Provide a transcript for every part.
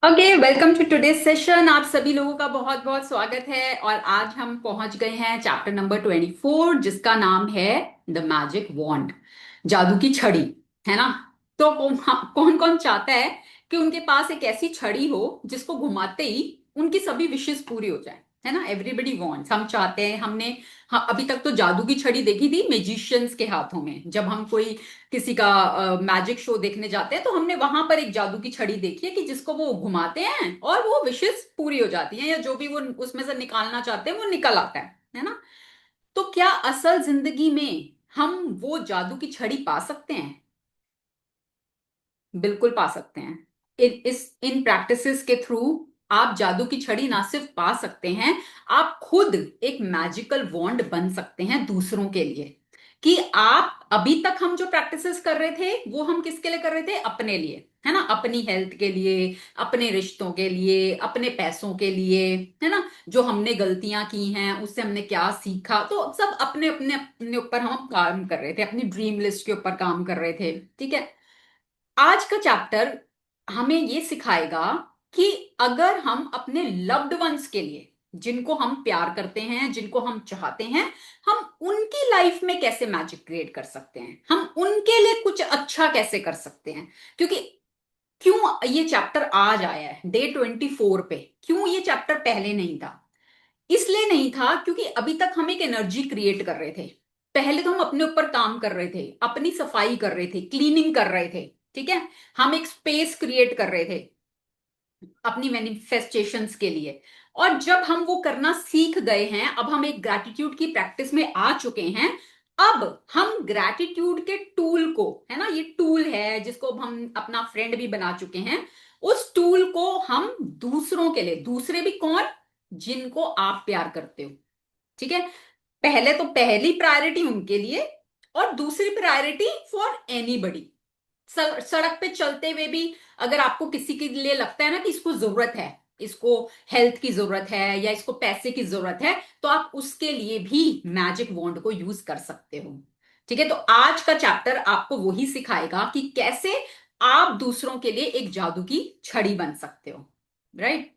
Okay, welcome to today session. आप सभी लोगों का बहुत बहुत स्वागत है। और आज हम पहुंच गए हैं चैप्टर नंबर 24, जिसका नाम है द मैजिक वॉन्ड, जादू की छड़ी। है ना? तो कौन कौन चाहता है कि उनके पास एक ऐसी छड़ी हो जिसको घुमाते ही उनकी सभी विशेष पूरी हो जाए? है ना? एवरीबडी वॉन्ट्स, हम चाहते हैं। हमने हाँ, अभी तक तो जादू की छड़ी देखी थी मेजिशियंस के हाथों में। जब हम कोई किसी का मैजिक शो देखने जाते हैं तो हमने वहां पर एक जादू की छड़ी देखी है कि जिसको वो घुमाते हैं और वो विशेष पूरी हो जाती है, या जो भी वो उसमें से निकालना चाहते हैं वो निकल आता है ना? तो क्या असल जिंदगी में हम वो जादू की छड़ी पा सकते हैं? बिल्कुल पा सकते हैं। इन प्रैक्टिसेस के थ्रू आप जादू की छड़ी ना सिर्फ पा सकते हैं, आप खुद एक मैजिकल वॉन्ड बन सकते हैं दूसरों के लिए। कि आप अभी तक हम जो प्रैक्टिसेस कर रहे थे वो हम किसके लिए कर रहे थे? अपने लिए। है ना? अपनी हेल्थ के लिए, अपने रिश्तों के लिए, अपने पैसों के लिए। है ना? जो हमने गलतियां की हैं उससे हमने क्या सीखा, तो सब अपने अपने अपने ऊपर हम काम कर रहे थे, अपनी ड्रीम लिस्ट के ऊपर काम कर रहे थे। ठीक है? आज का चैप्टर हमें ये सिखाएगा कि अगर हम अपने लव्ड वंस के लिए, जिनको हम प्यार करते हैं, जिनको हम चाहते हैं, हम उनकी लाइफ में कैसे मैजिक क्रिएट कर सकते हैं, हम उनके लिए कुछ अच्छा कैसे कर सकते हैं। क्योंकि क्यों ये चैप्टर आज आया है डे 24 पे? क्यों ये चैप्टर पहले नहीं था? इसलिए नहीं था क्योंकि अभी तक हम एक एनर्जी क्रिएट कर रहे थे। पहले तो हम अपने ऊपर काम कर रहे थे, अपनी सफाई कर रहे थे, क्लीनिंग कर रहे थे। ठीक है? हम एक स्पेस क्रिएट कर रहे थे अपनी मैनिफेस्टेशंस के लिए। और जब हम वो करना सीख गए हैं, अब हम एक ग्रैटिट्यूड की प्रैक्टिस में आ चुके हैं। अब हम ग्रैटिट्यूड के टूल को, है ना, ये टूल है जिसको अब हम अपना फ्रेंड भी बना चुके हैं, उस टूल को हम दूसरों के लिए, दूसरे भी कौन? जिनको आप प्यार करते हो। ठीक है? पहले तो पहली प्रायोरिटी उनके लिए, और दूसरी प्रायोरिटी फॉर एनीबडी। सड़क पे चलते हुए भी अगर आपको किसी के लिए लगता है ना कि इसको जरूरत है, इसको हेल्थ की जरूरत है या इसको पैसे की जरूरत है, तो आप उसके लिए भी मैजिक वॉन्ड को यूज कर सकते हो। ठीक है? तो आज का चैप्टर आपको वही सिखाएगा कि कैसे आप दूसरों के लिए एक जादू की छड़ी बन सकते हो। राइट?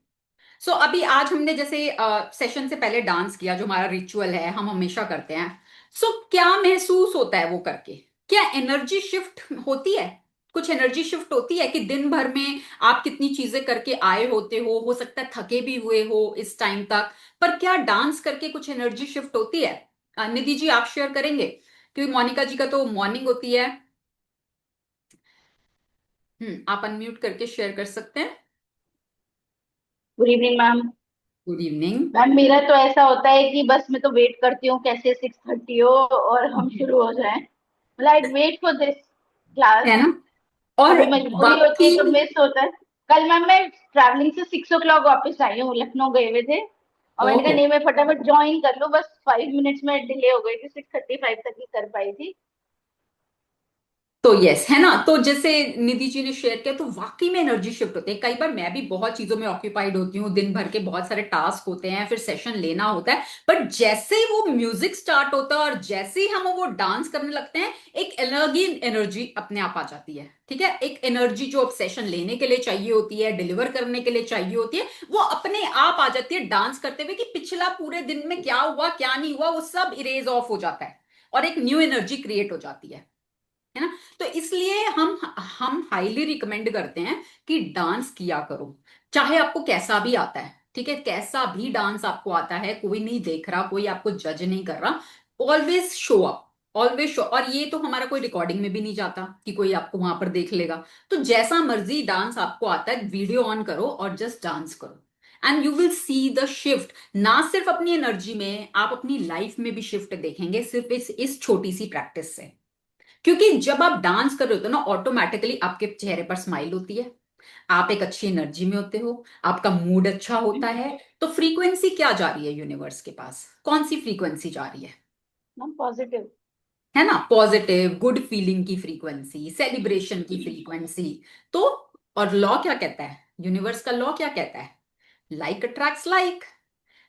सो अभी आज हमने जैसे सेशन से पहले डांस किया, जो हमारा रिचुअल है, हम हमेशा करते हैं। सो क्या महसूस होता है वो करके? क्या एनर्जी शिफ्ट होती है? कुछ एनर्जी शिफ्ट होती है कि दिन भर में आप कितनी चीजें करके आए होते हो सकता है थके भी हुए हो इस टाइम तक, पर क्या डांस करके कुछ एनर्जी शिफ्ट होती है? निधि जी, आप शेयर करेंगे? क्योंकि मोनिका जी का तो मॉर्निंग होती है। आप अनम्यूट करके शेयर कर सकते हैं। Good evening ma'am. Good evening. Ma'am मेरा तो ऐसा होता है कि बस मैं तो वेट करती हूँ कैसे 6:30 हो और हम शुरू हो जाएं। मतलब I wait for this class. है ना? और कभी मजबूरी होती है बाकी, तो मिस होता है। कल मैम मैं ट्रैवलिंग से 6 o'clock वापस आई हूँ, लखनऊ गए हुए थे और मैंने कहा ओहो, नहीं मैं फटाफट ज्वाइन कर लूँ, बस 5 मिनट्स में डिले हो गई थी, 6:35 तक ही कर पाई थी। तो यस, है ना? तो जैसे निधि जी ने शेयर किया, तो वाकई में एनर्जी शिफ्ट होती है। कई बार मैं भी बहुत चीजों में ऑक्यूपाइड होती हूँ, दिन भर के बहुत सारे टास्क होते हैं, फिर सेशन लेना होता है, बट जैसे ही वो म्यूजिक स्टार्ट होता है और जैसे ही हम वो डांस करने लगते हैं, एक अलग ही एनर्जी अपने आप आ जाती है। ठीक है? एक एनर्जी जो अब सेशन लेने के लिए चाहिए होती है, डिलीवर करने के लिए चाहिए होती है, वो अपने आप आ जाती है डांस करते हुए, कि पिछला पूरे दिन में क्या हुआ क्या नहीं हुआ वो सब इरेज ऑफ हो जाता है और एक न्यू एनर्जी क्रिएट हो जाती है ना? तो इसलिए हम हाईली रिकमेंड करते हैं कि डांस किया करो, चाहे आपको कैसा भी आता है। ठीक है? कैसा भी डांस आपको आता है, कोई नहीं देख रहा, कोई आपको जज नहीं कर रहा। Always show up, always show. और ये तो हमारा कोई रिकॉर्डिंग में भी नहीं जाता कि कोई आपको वहां पर देख लेगा। तो जैसा मर्जी डांस आपको आता है, वीडियो ऑन करो और जस्ट डांस करो, and you will see the shift. ना सिर्फ अपनी एनर्जी में, आप अपनी लाइफ में भी शिफ्ट देखेंगे सिर्फ इस छोटी सी प्रैक्टिस से। क्योंकि जब आप डांस कर रहे होते हो ना, ऑटोमेटिकली आपके चेहरे पर स्माइल होती है, आप एक अच्छी एनर्जी में होते हो, आपका मूड अच्छा होता है। तो फ्रीक्वेंसी क्या जा रही है यूनिवर्स के पास? कौन सी फ्रीक्वेंसी जा रही मैम पॉजिटिव। है ना? पॉजिटिव, गुड फीलिंग की फ्रीक्वेंसी, सेलिब्रेशन की फ्रीक्वेंसी। तो और लॉ क्या कहता है? यूनिवर्स का लॉ क्या कहता है? Like attracts like.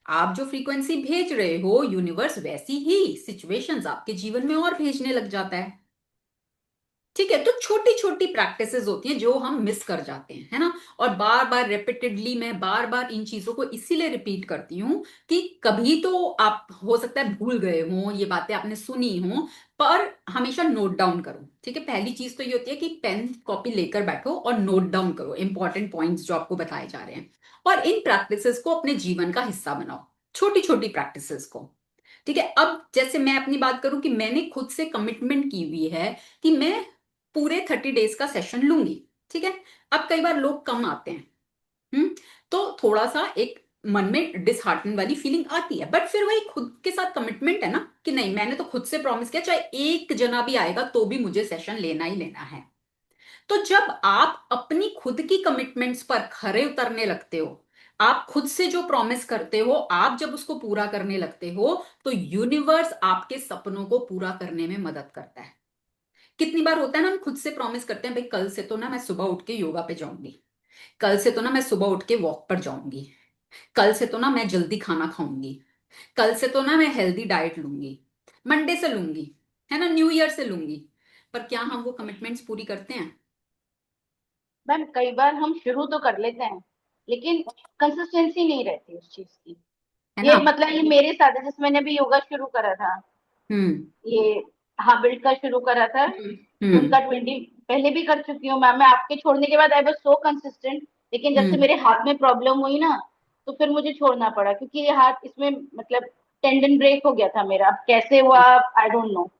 आप जो फ्रीक्वेंसी भेज रहे हो, यूनिवर्स वैसी ही सिचुएशंस आपके जीवन में और भेजने लग जाता है। ठीक है, तो छोटी छोटी प्रैक्टिसेस होती हैं जो हम मिस कर जाते हैं, है ना। और बार बार रिपीटेडली मैं बार बार इन चीजों को इसीलिए रिपीट करती हूँ कि कभी तो आप हो सकता है भूल गए हो, ये बातें आपने सुनी हो, पर हमेशा नोट डाउन करो। ठीक है, पहली चीज तो ये होती है कि पेन कॉपी लेकर बैठो और नोट डाउन करो इंपॉर्टेंट पॉइंट्स जो आपको बताए जा रहे हैं, और इन प्रैक्टिसेस को अपने जीवन का हिस्सा बनाओ, छोटी छोटी प्रैक्टिसेस को। ठीक है, अब जैसे मैं अपनी बात करूं कि मैंने खुद से कमिटमेंट की हुई है कि मैं पूरे 30 डेज का सेशन लूंगी। ठीक है, अब कई बार लोग कम आते हैं, तो थोड़ा सा एक मन में डिसहार्टन वाली फीलिंग आती है, बट फिर वही खुद के साथ कमिटमेंट है ना कि नहीं, मैंने तो खुद से प्रॉमिस किया, चाहे एक जना भी आएगा तो भी मुझे सेशन लेना ही लेना है। तो जब आप अपनी खुद की कमिटमेंट्स पर खरे उतरने लगते हो, आप खुद से जो प्रॉमिस करते हो आप जब उसको पूरा करने लगते हो, तो यूनिवर्स आपके सपनों को पूरा करने में मदद करता है। कितनी बार होता है ना, हम खुद से प्रॉमिस करते हैं भाई कल से तो ना मैं सुबह उठ के योगा पे जाऊंगी, कल से तो ना मैं सुबह उठ के वॉक पर जाऊंगी, कल से तो ना मैं जल्दी खाना खाऊंगी, कल से तो ना मैं हेल्दी डाइट लूंगी, मंडे से लूंगी, है ना, न्यू ईयर से लूंगी। पर क्या हम वो कमिटमेंट्स पूरी करते हैं? मैम कई बार हम शुरू तो कर लेते हैं, लेकिन कंसिस्टेंसी नहीं रहती उस चीज की। है ये ना। मतलब ये मेरे साथ है, जैसे मैंने भी योगा शुरू करा था, हम्म। ये हैबिट का शुरू करा था, हम्म। उनका 20 पहले भी कर चुकी हूँ मैम। मैं आपके छोड़ने के बाद आई वाज सो कंसिस्टेंट, लेकिन जब से हम्म। मेरे हाथ में प्रॉब्लम हुई ना, तो फिर मुझे छोड़ना पड़ा, क्योंकि ये हाथ इसमें मतलब टेंडन ब्रेक हो गया था मेरा। अब कैसे हुआ आई डोंट नो।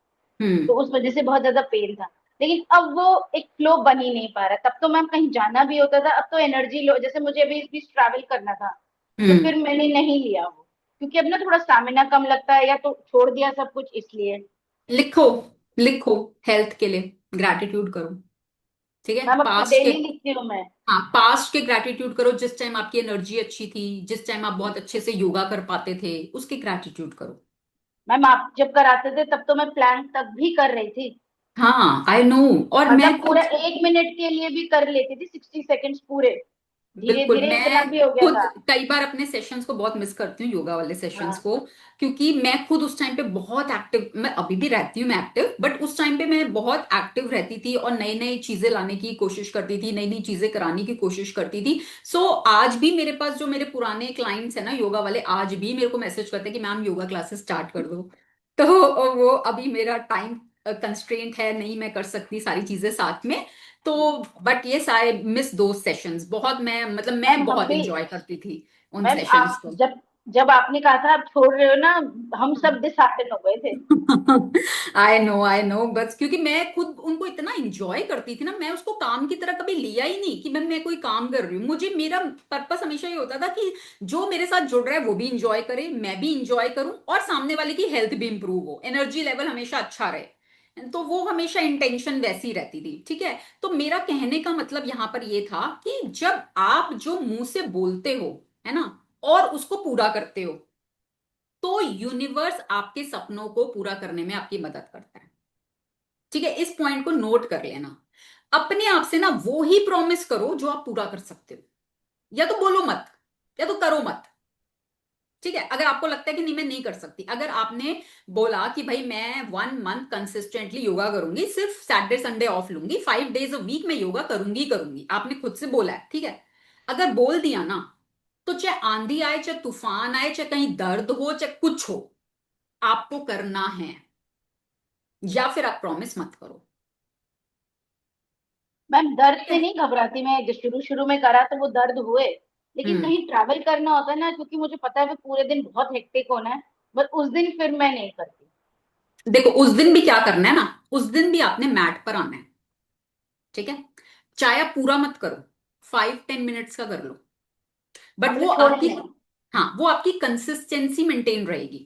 हम्म। तो उस वजह से बहुत ज्यादा पेन था। लेकिन अब वो एक फ्लो बन ही नहीं पा रहा। तब तो मैम कहीं जाना भी होता था, अब तो एनर्जी लो, जैसे मुझे अभी इस बीच ट्रैवल करना था, तो हम्म। फिर मैंने नहीं लिया वो, क्योंकि अब ना थोड़ा स्टेमिना कम लगता है, या तो छोड़ दिया सब कुछ इसलिए। लिखो, लिखो, हेल्थ के लिए ग्रैटिट्यूड करो। ठीक है, मैम अब तो पास्ट के, डेली लिखती हूँ मैं। हाँ पास्ट के ग्रैटिट्यूड करो, जिस टाइम आपकी एनर्जी अच्छी थी, जिस टाइम आप बहुत अच्छे से योगा कर पाते थे, उसके ग्रैटिट्यूड करो। मैम आप जब कराते थे तब तो मैं प्लान तब भी कर रही थी, हाँ आई नो। और मतलब मैं पूरा खुद, 1 मिनट के लिए भी कर लेती थी, 60 सेकेंड्स पूरे। धीरे बिल्कुल धीरे इतना मैं भी हो गया खुद था। कई बार अपने सेशंस को बहुत मिस करती हूँ, योगा वाले सेशंस हाँ को, क्योंकि मैं खुद उस टाइम पे बहुत एक्टिव, मैं अभी भी रहती हूँ मैं एक्टिव, बट उस टाइम पे मैं बहुत एक्टिव रहती थी और नई नई चीजें लाने की कोशिश करती थी, नई नई चीजें कराने की कोशिश करती थी। सो आज भी मेरे पास जो मेरे पुराने क्लाइंट्स हैं ना योगा वाले, आज भी मेरे को मैसेज करते हैं कि मैम योगा क्लासेस स्टार्ट कर दो। तो वो अभी मेरा टाइम कंस्ट्रेंट है, नहीं मैं कर सकती सारी चीजें साथ में। तो बट ये सारे मिस दो सेशंस बहुत, मैं मतलब मैं मैम हम बहुत भी। इंजॉय करती थी उन मैम सेशंस आप को। जब जब आपने कहा था आप छोड़ रहे हो ना, हम सब डिसहार्टन हो गए थे। आई नो, बस क्योंकि मैं खुद उनको इतना इंजॉय करती थी ना, मैं उसको काम की तरह कभी लिया ही नहीं कि मैं कोई काम कर रही हूँ। मुझे मेरा पर्पस हमेशा ये होता था कि जो मेरे साथ जुड़ रहा है वो भी इंजॉय करे, मैं भी इंजॉय करूं, और सामने वाले की हेल्थ भी इंप्रूव हो, एनर्जी लेवल हमेशा अच्छा रहे। तो वो हमेशा इंटेंशन वैसी रहती थी। ठीक है, तो मेरा कहने का मतलब यहां पर ये था कि जब आप जो मुंह से बोलते हो, है ना, और उसको पूरा करते हो, तो यूनिवर्स आपके सपनों को पूरा करने में आपकी मदद करता है। ठीक है, इस पॉइंट को नोट कर लेना। अपने आप से ना वो ही प्रॉमिस करो जो आप पूरा कर सकते हो, या तो बोलो मत, या तो करो मत। ठीक है, अगर आपको लगता है कि नहीं मैं नहीं कर सकती, अगर आपने बोला कि भाई मैं 1 मंथ कंसिस्टेंटली योगा करूंगी, सिर्फ सैटरडे संडे ऑफ लूंगी, 5 डेज अ वीक मैं योगा करूंगी करूंगी, आपने खुद से बोला है, ठीक है, अगर बोल दिया ना, तो चाहे आंधी आए, चाहे तूफान आए, चाहे कहीं दर्द हो, चाहे कुछ हो, आपको करना है, या फिर आप प्रॉमिस मत करो। मैम दर्द ठीक से है। नहीं घबराती मैं, जो शुरू शुरू में करा तो वो दर्द हुए, लेकिन हम्म। कहीं ट्रैवल करना होता है ना, क्योंकि मुझे पता है वो पूरे दिन बहुत हेक्टिक होना है, बस उस दिन फिर मैं नहीं करती। देखो उस दिन भी क्या करना है ना, उस दिन भी आपने मैट पर आना है। ठीक है, चाहे आप पूरा मत करो, 5-10 मिनट्स का कर लो, हाँ बट वो मतलब छोड़ना आपकी, नहीं। हाँ वो आपकी कंसिस्टेंसी मेंटेन रहेगी।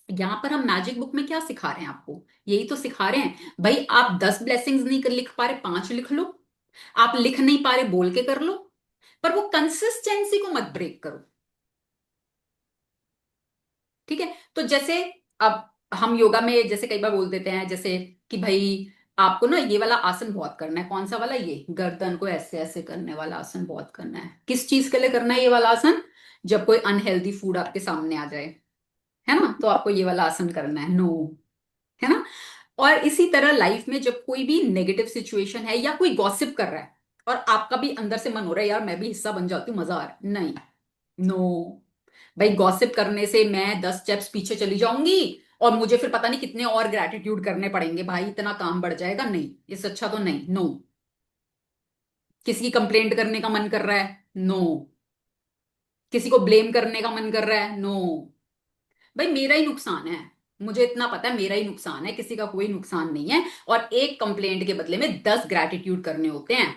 यहां पर हम मैजिक बुक में क्या सिखा रहे हैं आपको, यही तो सिखा रहे हैं भाई, आप 10 ब्लेसिंग्स नहीं कर लिख पा रहे, 5 लिख लो। आप लिख नहीं पा रहे, बोल के कर लो, पर वो कंसिस्टेंसी को मत ब्रेक करो। ठीक है, तो जैसे अब हम योगा में जैसे कई बार बोल देते हैं जैसे कि भाई आपको ना ये वाला आसन बहुत करना है, कौन सा वाला, ये गर्दन को ऐसे ऐसे करने वाला आसन बहुत करना है। किस चीज के लिए करना है ये वाला आसन? जब कोई अनहेल्दी फूड आपके सामने आ जाए, है ना, तो आपको ये वाला आसन करना है, नो, है ना। और इसी तरह लाइफ में जब कोई भी नेगेटिव सिचुएशन है या कोई गॉसिप कर रहा है और आपका भी अंदर से मन हो रहा है यार मैं भी हिस्सा बन जाती हूँ, मजा आ रहा है, नहीं, नो भाई, गॉसिप करने से मैं 10 स्टेप्स पीछे चली जाऊंगी और मुझे फिर पता नहीं कितने और ग्रेटिट्यूड करने पड़ेंगे भाई, इतना काम बढ़ जाएगा, नहीं, इससे अच्छा तो नहीं, नो। किसी की कंप्लेंट करने का मन कर रहा है, नो। किसी को ब्लेम करने का मन कर रहा है, नो। भाई मेरा ही नुकसान है, मुझे इतना पता है मेरा ही नुकसान है, किसी का कोई नुकसान नहीं है। और एक कंप्लेंट के बदले में 10 ग्रैटिट्यूड करने होते हैं।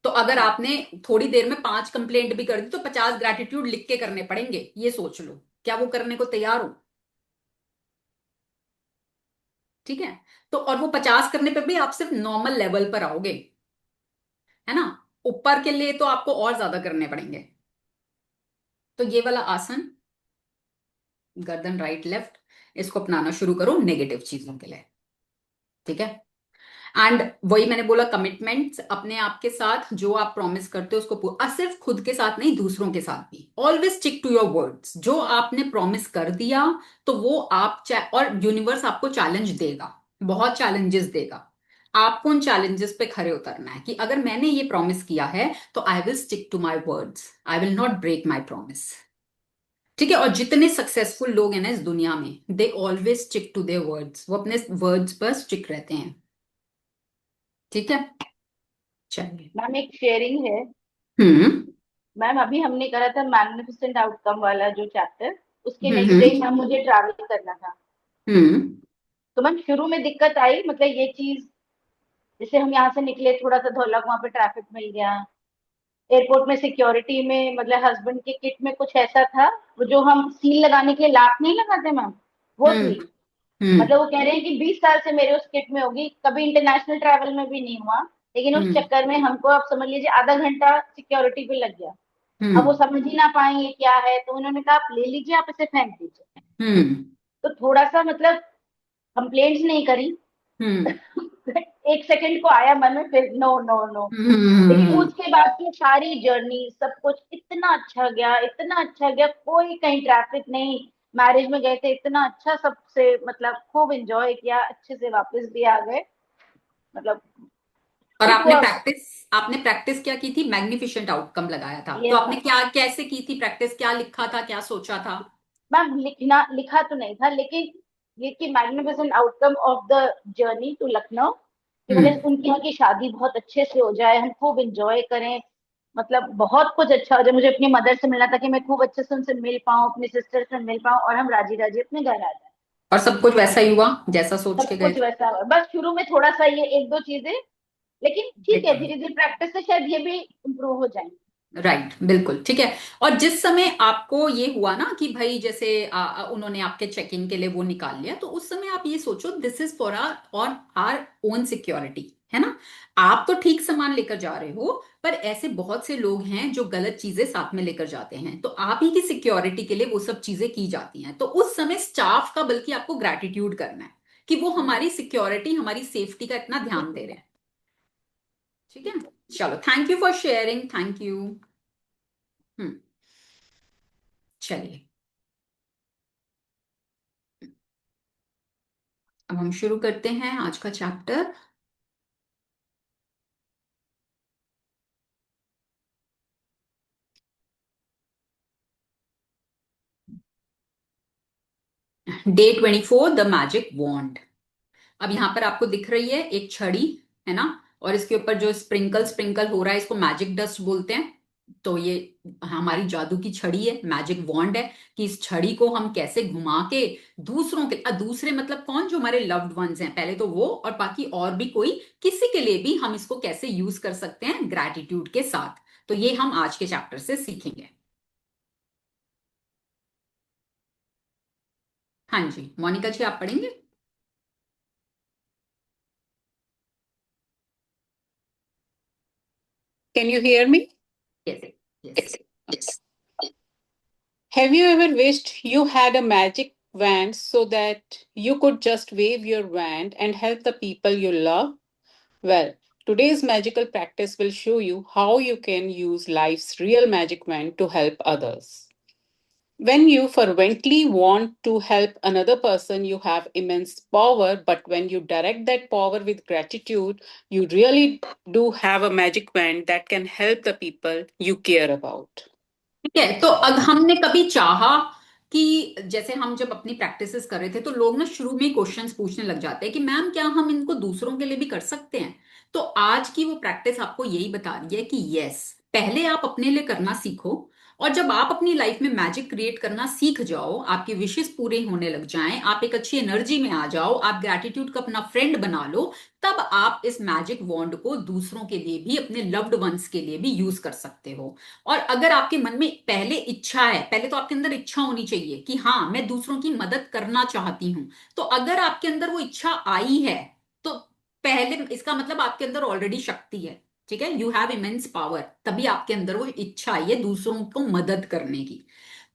तो अगर आपने थोड़ी देर में 5 कंप्लेंट भी कर दी तो 50 ग्रैटिट्यूड लिख के करने पड़ेंगे, ये सोच लो, क्या वो करने को तैयार हो? ठीक है। तो और वो 50 करने पे भी आप सिर्फ नॉर्मल लेवल पर आओगे, है ना। ऊपर के लिए तो आपको और ज्यादा करने पड़ेंगे। तो ये वाला आसन, गर्दन राइट लेफ्ट, इसको अपनाना शुरू करो नेगेटिव चीजों के लिए। ठीक है। एंड वही मैंने बोला, कमिटमेंट्स अपने आप के साथ, जो आप प्रॉमिस करते हो उसको और सिर्फ खुद के साथ नहीं, दूसरों के साथ भी always stick to your words. जो आपने प्रॉमिस कर दिया तो वो आप और यूनिवर्स आपको चैलेंज देगा, बहुत चैलेंजेस देगा। आपको उन चैलेंजेस पे खरे उतरना है कि अगर मैंने ये प्रॉमिस किया है तो I will stick to my words, I will not break my promise. ठीक है। और जितने सक्सेसफुल लोग हैं ना इस दुनिया में, they always stick to their words, वो अपने वर्ड्स पर स्टिक रहते हैं। ठीक है। चलिए। मैम एक शेयरिंग है। हम्म। मैम अभी हमने करा था मैग्निफिसेंट आउटकम वाला जो चैप्टर, उसके नेक्स्ट डे हम्म। मैम मुझे ट्रैवल करना था। हम्म। तो मैम शुरू में दिक्कत आई, मतलब ये चीज, जैसे हम यहाँ से निकले थोड़ा सा धोलक, वहां पे ट्रैफिक मिल गया। एयरपोर्ट में सिक्योरिटी में मतलब हस्बैंड के किट में कुछ ऐसा था, वो जो हम सील लगाने के लिए लाक नहीं लगाते मैम, वो हम्म। थी। हम्म। मतलब वो कह रहे हैं कि 20 साल से मेरे उस किट में होगी, कभी इंटरनेशनल ट्रैवल में भी नहीं हुआ। लेकिन उस हम्म। चक्कर में हमको, आप समझ लीजिए, आधा घंटा सिक्योरिटी पे लग गया। अब वो हम्म। समझ ही ना पाए ये क्या है, तो उन्होंने कहा आप ले लीजिए, आप इसे फेंक दीजिए। हम्म। तो थोड़ा सा मतलब कंप्लेंट्स नहीं करी। हम्म। 1 सेकंड को आया मन में, फिर नो नो नो। लेकिन हम्म। उसके बाद की सारी जर्नी सब कुछ इतना अच्छा गया, इतना अच्छा गया, कोई कहीं ट्रैफिक नहीं। मैरिज में गए थे, इतना अच्छा सबसे, मतलब खूब एंजॉय किया, अच्छे से वापस भी आ गए। मतलब और इट वाज, आपने प्रैक्टिस क्या की थी? मैग्निफिसेंट आउटकम लगाया था, तो यस आपने मैम। क्या कैसे की थी प्रैक्टिस? क्या लिखा था, क्या सोचा था? मैम लिखना लिखा तो नहीं था, लेकिन ये कि magnificent outcome of the journey to Lucknow, कि हम्म। मतलब उनकी यहाँ की शादी बहुत अच्छे से हो जाए, हम खूब एंजॉय करें। मतलब बहुत कुछ अच्छा हो जाए, मुझे अपनी मदर से मिलना था कि मैं खूब अच्छे से उनसे मिल पाऊँ, अपनी सिस्टर से मिल पाऊँ, और हम राजी राजी अपने घर आ जाए। और सब कुछ वैसा ही हुआ जैसा सोच सब के गए कुछ थे? वैसा हुआ, बस शुरू में थोड़ा सा ये एक दो चीजें, लेकिन ठीक है, बिल्कुल। धीरे धीरे प्रैक्टिस से शायद ये भी इम्प्रूव हो जाएंगे। राइट, बिल्कुल ठीक है। और जिस समय आपको ये हुआ ना कि भाई जैसे उन्होंने आपके चेकिंग के लिए वो निकाल लिया, तो उस समय आप ये सोचो दिस इज फॉर आर और आर ओन सिक्योरिटी, है ना। आप तो ठीक सामान लेकर जा रहे हो, पर ऐसे बहुत से लोग हैं जो गलत चीजें साथ में लेकर जाते हैं, तो आप ही की सिक्योरिटी के लिए वो सब चीजें की जाती हैं। तो उस समय स्टाफ का बल्कि आपको ग्रैटिट्यूड करना है कि वो हमारी सिक्योरिटी, हमारी सेफ्टी का इतना ध्यान दे रहे हैं। ठीक है। चलो, thank you for sharing, thank you. Hmm. चलिए, अब हम शुरू करते हैं आज का chapter. Day 24, the magic wand. अब यहां पर आपको दिख रही है एक छड़ी, है ना। और इसके ऊपर जो स्प्रिंकल स्प्रिंकल हो रहा है, इसको मैजिक डस्ट बोलते हैं। तो ये हमारी जादू की छड़ी है, मैजिक वॉन्ड है। कि इस छड़ी को हम कैसे घुमा के दूसरों के दूसरे मतलब कौन, जो हमारे लव्ड वंस हैं पहले तो वो, और बाकी और भी कोई, किसी के लिए भी हम इसको कैसे यूज कर सकते हैं ग्रैटिट्यूड के साथ। तो ये हम आज के चैप्टर से सीखेंगे। हाँ जी, मोनिका जी आप पढ़ेंगे? Can you hear me? Yes. Yes. Yes. Have you ever wished you had a magic wand so that you could just wave your wand and help the people you love? Well, today's magical practice will show you how you can use life's real magic wand to help others. When you fervently want to help another person, you have immense power. But when you direct that power with gratitude, you really do have a magic wand that can help the people you care about. ठीक है। तो अब हमने कभी चाहा कि जैसे हम जब अपनी प्रैक्टिसेस कर रहे थे तो लोग ना शुरू में ही क्वेश्चंस पूछने लग जाते हैं कि मैम क्या हम इनको दूसरों के लिए भी कर सकते हैं। तो आज की वो प्रैक्टिस आपको यही बता रही है कि यस, पहले आप अपने लिए करना सीखो। और जब आप अपनी लाइफ में मैजिक क्रिएट करना सीख जाओ, आपकी विशेष पूरे होने लग जाएं, आप एक अच्छी एनर्जी में आ जाओ, आप ग्रैटिट्यूड का अपना फ्रेंड बना लो, तब आप इस मैजिक वॉन्ड को दूसरों के लिए भी, अपने लव्ड वंस के लिए भी यूज कर सकते हो। और अगर आपके मन में पहले इच्छा है, पहले तो आपके अंदर इच्छा होनी चाहिए कि हाँ मैं दूसरों की मदद करना चाहती हूं। तो अगर आपके अंदर वो इच्छा आई है, तो पहले इसका मतलब आपके अंदर ऑलरेडी शक्ति है। ठीक है, यू हैव इमेंस पावर, तभी आपके अंदर वो इच्छा आई है दूसरों को मदद करने की।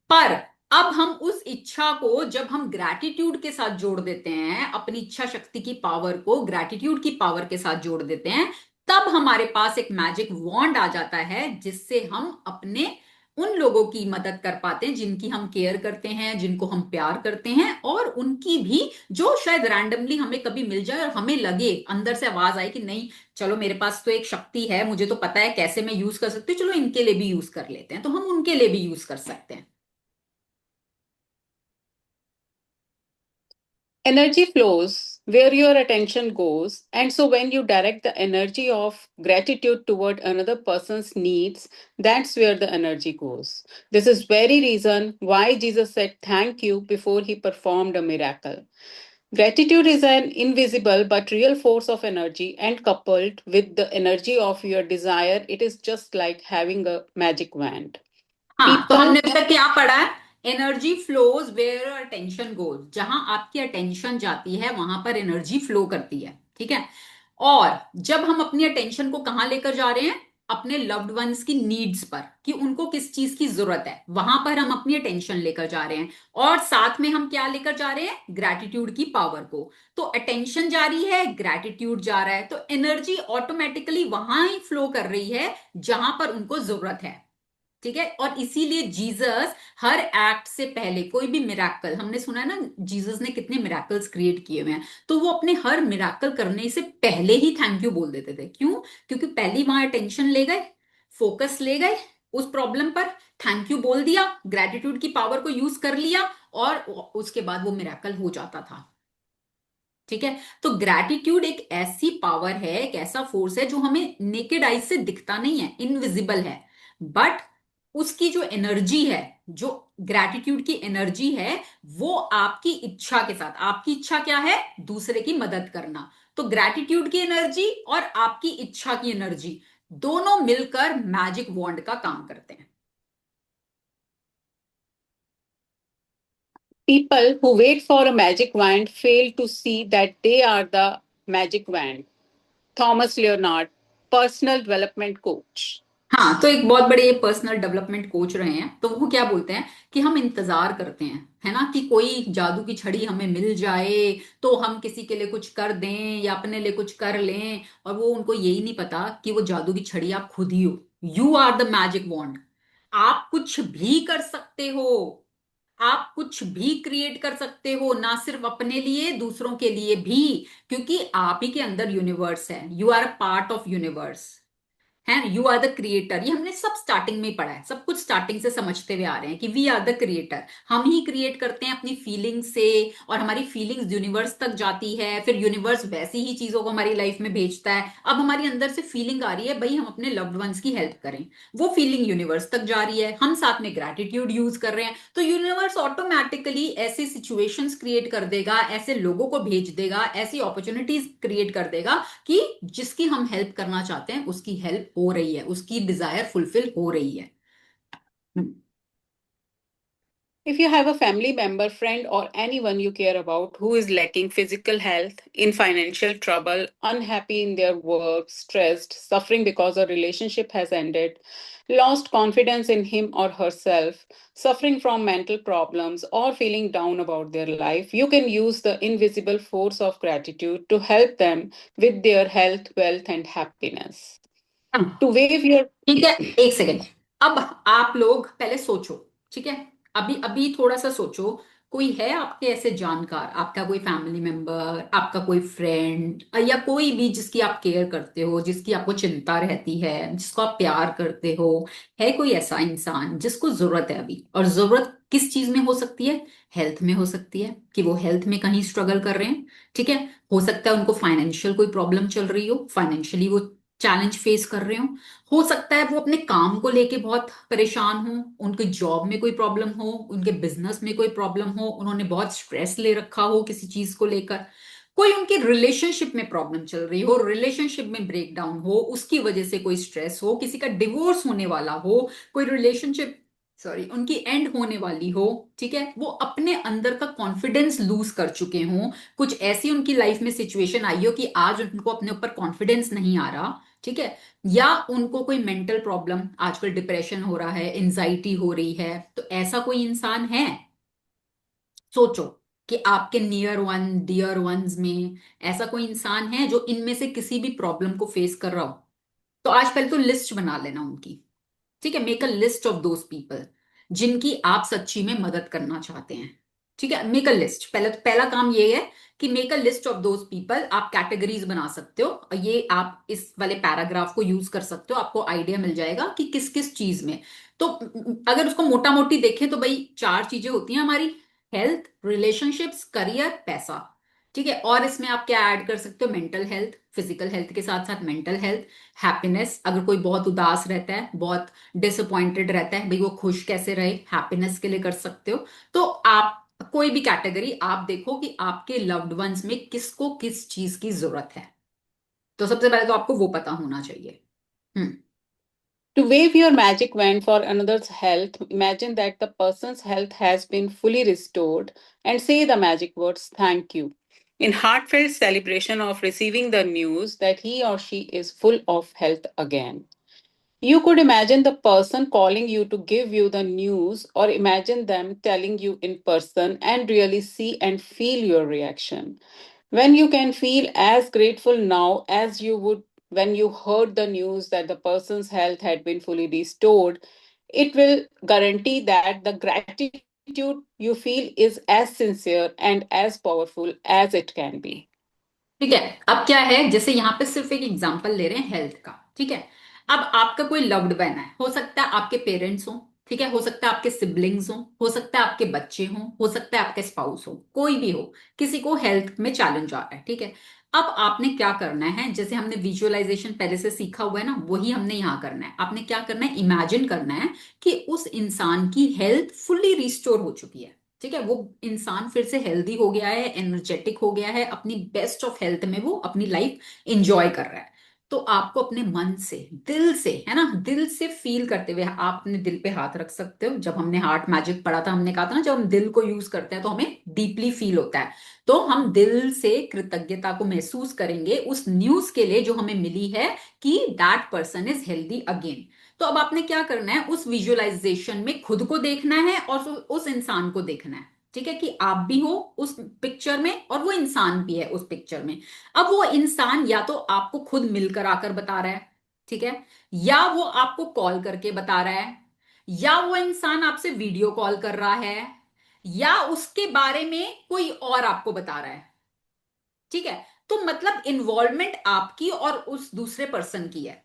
पर अब हम उस इच्छा को जब हम ग्रैटिट्यूड के साथ जोड़ देते हैं, अपनी इच्छा शक्ति की पावर को ग्रैटिट्यूड की पावर के साथ जोड़ देते हैं, तब हमारे पास एक मैजिक वॉन्ड आ जाता है जिससे हम अपने उन लोगों की मदद कर पाते हैं जिनकी हम केयर करते हैं, जिनको हम प्यार करते हैं, और उनकी भी जो शायद रैंडमली हमें कभी मिल जाए और हमें लगे, अंदर से आवाज आए कि नहीं, चलो मेरे पास तो एक शक्ति है, मुझे तो पता है कैसे मैं यूज कर सकती हूँ, चलो इनके लिए भी यूज कर लेते हैं, तो हम उनके लिए भी यूज कर सकते हैं। Energy flows where your attention goes, and so when you direct the energy of gratitude toward another person's needs, that's where the energy goes. This is very reason why Jesus said thank you before he performed a miracle. Gratitude is an invisible but real force of energy, and coupled with the energy of your desire, it is just like having a magic wand. हाँ, तो People हमने अभी तक क्या पढ़ा है? Energy flows where attention goes, जहां आपकी अटेंशन जाती है वहां पर एनर्जी फ्लो करती है। ठीक है। और जब हम अपनी अटेंशन को कहाँ लेकर जा रहे हैं, अपने लव्ड वंस की नीड्स पर, कि उनको किस चीज की जरूरत है, वहां पर हम अपनी अटेंशन लेकर जा रहे हैं। और साथ में हम क्या लेकर जा रहे हैं, ग्रैटिट्यूड की पावर को। तो अटेंशन जा रही है, ग्रैटिट्यूड जा रहा है, तो एनर्जी ऑटोमेटिकली वहां ही फ्लो कर रही है जहां पर उनको जरूरत है। ठीक है। और इसीलिए जीसस हर एक्ट से पहले, कोई भी मिराकल, हमने सुना है ना जीसस ने कितने मिराकल्स क्रिएट किए हुए हैं, तो वो अपने हर मिराकल करने से पहले ही थैंक यू बोल देते थे। क्यों? क्योंकि पहली वहां अटेंशन ले गए, फोकस ले गए उस प्रॉब्लम पर, थैंक यू बोल दिया, ग्रेटिट्यूड की पावर को यूज कर लिया, और उसके बाद वो मिराकल हो जाता था। ठीक है। तो ग्रैटिट्यूड एक ऐसी पावर है, एक ऐसा फोर्स है जो हमें नेकेड आइज से दिखता नहीं है, इनविजिबल है, बट उसकी जो एनर्जी है, जो ग्रैटिट्यूड की एनर्जी है, वो आपकी इच्छा के साथ, आपकी इच्छा क्या है, दूसरे की मदद करना, तो ग्रैटिट्यूड की एनर्जी और आपकी इच्छा की एनर्जी दोनों मिलकर मैजिक वॉन्ड का काम करते हैं। People who wait for a magic wand fail to see that they are the magic wand. Thomas Leonard, personal development coach. हाँ, तो एक बहुत बड़े पर्सनल डेवलपमेंट कोच रहे हैं, तो वो क्या बोलते हैं कि हम इंतजार करते हैं, है ना, कि कोई जादू की छड़ी हमें मिल जाए तो हम किसी के लिए कुछ कर दें या अपने लिए कुछ कर लें, और वो उनको यही नहीं पता कि वो जादू की छड़ी आप खुद ही हो। You are the magic wand. आप कुछ भी कर सकते हो, आप कुछ भी क्रिएट कर सकते हो, ना सिर्फ अपने लिए, दूसरों के लिए भी, क्योंकि आप ही के अंदर यूनिवर्स है, you are a part of universe, है, यू आर द क्रिएटर। ये हमने सब स्टार्टिंग में ही पढ़ा है, सब कुछ स्टार्टिंग से समझते हुए आ रहे हैं कि वी आर द क्रिएटर। हम ही क्रिएट करते हैं अपनी फीलिंग्स से, और हमारी फीलिंग्स यूनिवर्स तक जाती है, फिर यूनिवर्स वैसी ही चीजों को हमारी लाइफ में भेजता है। अब हमारी अंदर से फीलिंग आ रही है भाई हम अपने लव्ड वंस की हेल्प करें, वो फीलिंग यूनिवर्स तक जा रही है, हम साथ में ग्रैटिट्यूड यूज कर रहे हैं, तो यूनिवर्स ऑटोमेटिकली ऐसी सिचुएशंस क्रिएट कर देगा, ऐसे लोगों को भेज देगा, ऐसी अपॉर्चुनिटीज क्रिएट कर देगा कि जिसकी हम हेल्प करना चाहते हैं उसकी हेल्प हो रही है, उसकी डिजायर फुलफिल हो रही है। If you have a family member, friend, or anyone you care about who is lacking physical health, in financial trouble, unhappy in their work, stressed, suffering because a relationship has ended, lost confidence in him or herself, suffering from mental problems, or feeling down about their life, you can use the invisible force of gratitude to help them with their health, wealth, and happiness. To wave your ठीक है, एक second. अब आप लोग पहले सोचो, ठीक है, अभी अभी थोड़ा सा सोचो, कोई है आपके ऐसे जानकार, आपका कोई फैमिली मेंबर, आपका कोई फ्रेंड, या कोई भी जिसकी आप केयर करते हो, जिसकी आपको चिंता रहती है, जिसको आप प्यार करते हो, है कोई ऐसा इंसान जिसको जरूरत है अभी? और जरूरत किस चीज में हो सकती है? हेल्थ में हो सकती है, कि वो हेल्थ में कहीं स्ट्रगल कर रहे हैं। ठीक है, हो सकता है उनको फाइनेंशियल कोई प्रॉब्लम चल रही हो, फाइनेंशियली वो चैलेंज फेस कर रहे हो सकता है वो अपने काम को लेके बहुत परेशान हो, उनकी जॉब में कोई प्रॉब्लम हो, उनके बिजनेस में कोई प्रॉब्लम हो, उन्होंने बहुत स्ट्रेस ले रखा हो किसी चीज को लेकर, कोई उनके रिलेशनशिप में प्रॉब्लम चल रही हो, रिलेशनशिप में ब्रेकडाउन हो, उसकी वजह से कोई स्ट्रेस हो, किसी का डिवोर्स होने वाला हो, कोई रिलेशनशिप, सॉरी, उनकी एंड होने वाली हो। ठीक है, वो अपने अंदर का कॉन्फिडेंस लूज कर चुके हों, कुछ ऐसी उनकी लाइफ में सिचुएशन आई हो कि आज उनको अपने ऊपर कॉन्फिडेंस नहीं आ रहा। ठीक है, या उनको कोई मेंटल प्रॉब्लम, आजकल डिप्रेशन हो रहा है, एंजाइटी हो रही है, तो ऐसा कोई इंसान है? सोचो कि आपके नियर वन, डियर वंस में ऐसा कोई इंसान है जो इनमें से किसी भी प्रॉब्लम को फेस कर रहा हो? तो आज पहले तो लिस्ट बना लेना उनकी। ठीक है, make a list of those people जिनकी आप सच्ची में मदद करना चाहते हैं। ठीक है, मेक अ लिस्ट। पहले तो पहला काम ये है कि make a list of those people. आप कैटेगरीज बना सकते हो, और ये आप इस वाले पैराग्राफ को यूज कर सकते हो, आपको आइडिया मिल जाएगा कि किस किस चीज में। तो अगर उसको मोटा मोटी देखें तो भाई चार चीजें होती हैं हमारी: हेल्थ, रिलेशनशिप्स, करियर, पैसा। ठीक है, और इसमें आप क्या ऐड कर सकते हो? मेंटल हेल्थ, फिजिकल हेल्थ के साथ साथ मेंटल हेल्थ, हैप्पीनेस, अगर कोई बहुत उदास रहता है, बहुत डिसअपॉइंटेड रहता है, भाई वो खुश कैसे रहे, हैप्पीनेस के लिए कर सकते हो। तो आप कोई भी कैटेगरी आप देखो कि आपके लव्ड वंस में किसको किस चीज की जरूरत है। तो सबसे पहले तो आपको वो पता होना चाहिए। हम्म। To wave your magic wand for another's health, imagine that the person's health has been fully restored and say the magic words, thank you, in heartfelt celebration of receiving the news that he or she is full of health again. You could imagine the person calling you to give you the news, or imagine them telling you in person and really see and feel your reaction. When you can feel as grateful now as you would when you heard the news that the person's health had been fully restored, it will guarantee that the gratitude you feel is as sincere and as powerful as it can be. ठीक है, अब क्या है, जैसे यहाँ पे सिर्फ एक एग्जांपल ले रहे हैं हेल्थ का। ठीक है, अब आपका कोई लव्ड वन है, हो सकता है आपके पेरेंट्स हो, ठीक है, हो सकता है आपके सिबलिंग्स हो सकता है आपके बच्चे हो सकता है आपके स्पाउस हो, कोई भी हो, किसी को हेल्थ में चैलेंज आ रहा है। ठीक है, अब आपने क्या करना है, जैसे हमने विजुअलाइजेशन पहले से सीखा हुआ है ना, वही हमने यहाँ करना है। आपने क्या करना है, इमेजिन करना है कि उस इंसान की हेल्थ फुल्ली रिस्टोर हो चुकी है। ठीक है, वो इंसान फिर से हेल्दी हो गया है, एनर्जेटिक हो गया है, अपनी बेस्ट ऑफ हेल्थ में वो अपनी लाइफ एंजॉय कर रहा है। तो आपको अपने मन से, दिल से, है ना, दिल से फील करते हुए आप अपने दिल पे हाथ रख सकते हो। जब हमने हार्ट मैजिक पढ़ा था, हमने कहा था ना, जब हम दिल को यूज करते हैं तो हमें डीपली फील होता है। तो हम दिल से कृतज्ञता को महसूस करेंगे उस न्यूज के लिए जो हमें मिली है कि that person is healthy again. तो अब आपने क्या करना है, उस विजुअलाइजेशन में खुद को देखना है और उस इंसान को देखना है। ठीक है, कि आप भी हो उस पिक्चर में और वो इंसान भी है उस पिक्चर में। अब वो इंसान या तो आपको खुद मिलकर आकर बता रहा है, ठीक है, या वो आपको कॉल करके बता रहा है, या वो इंसान आपसे वीडियो कॉल कर रहा है, या उसके बारे में कोई और आपको बता रहा है। ठीक है, तो मतलब इन्वॉल्वमेंट आपकी और उस दूसरे पर्सन की है।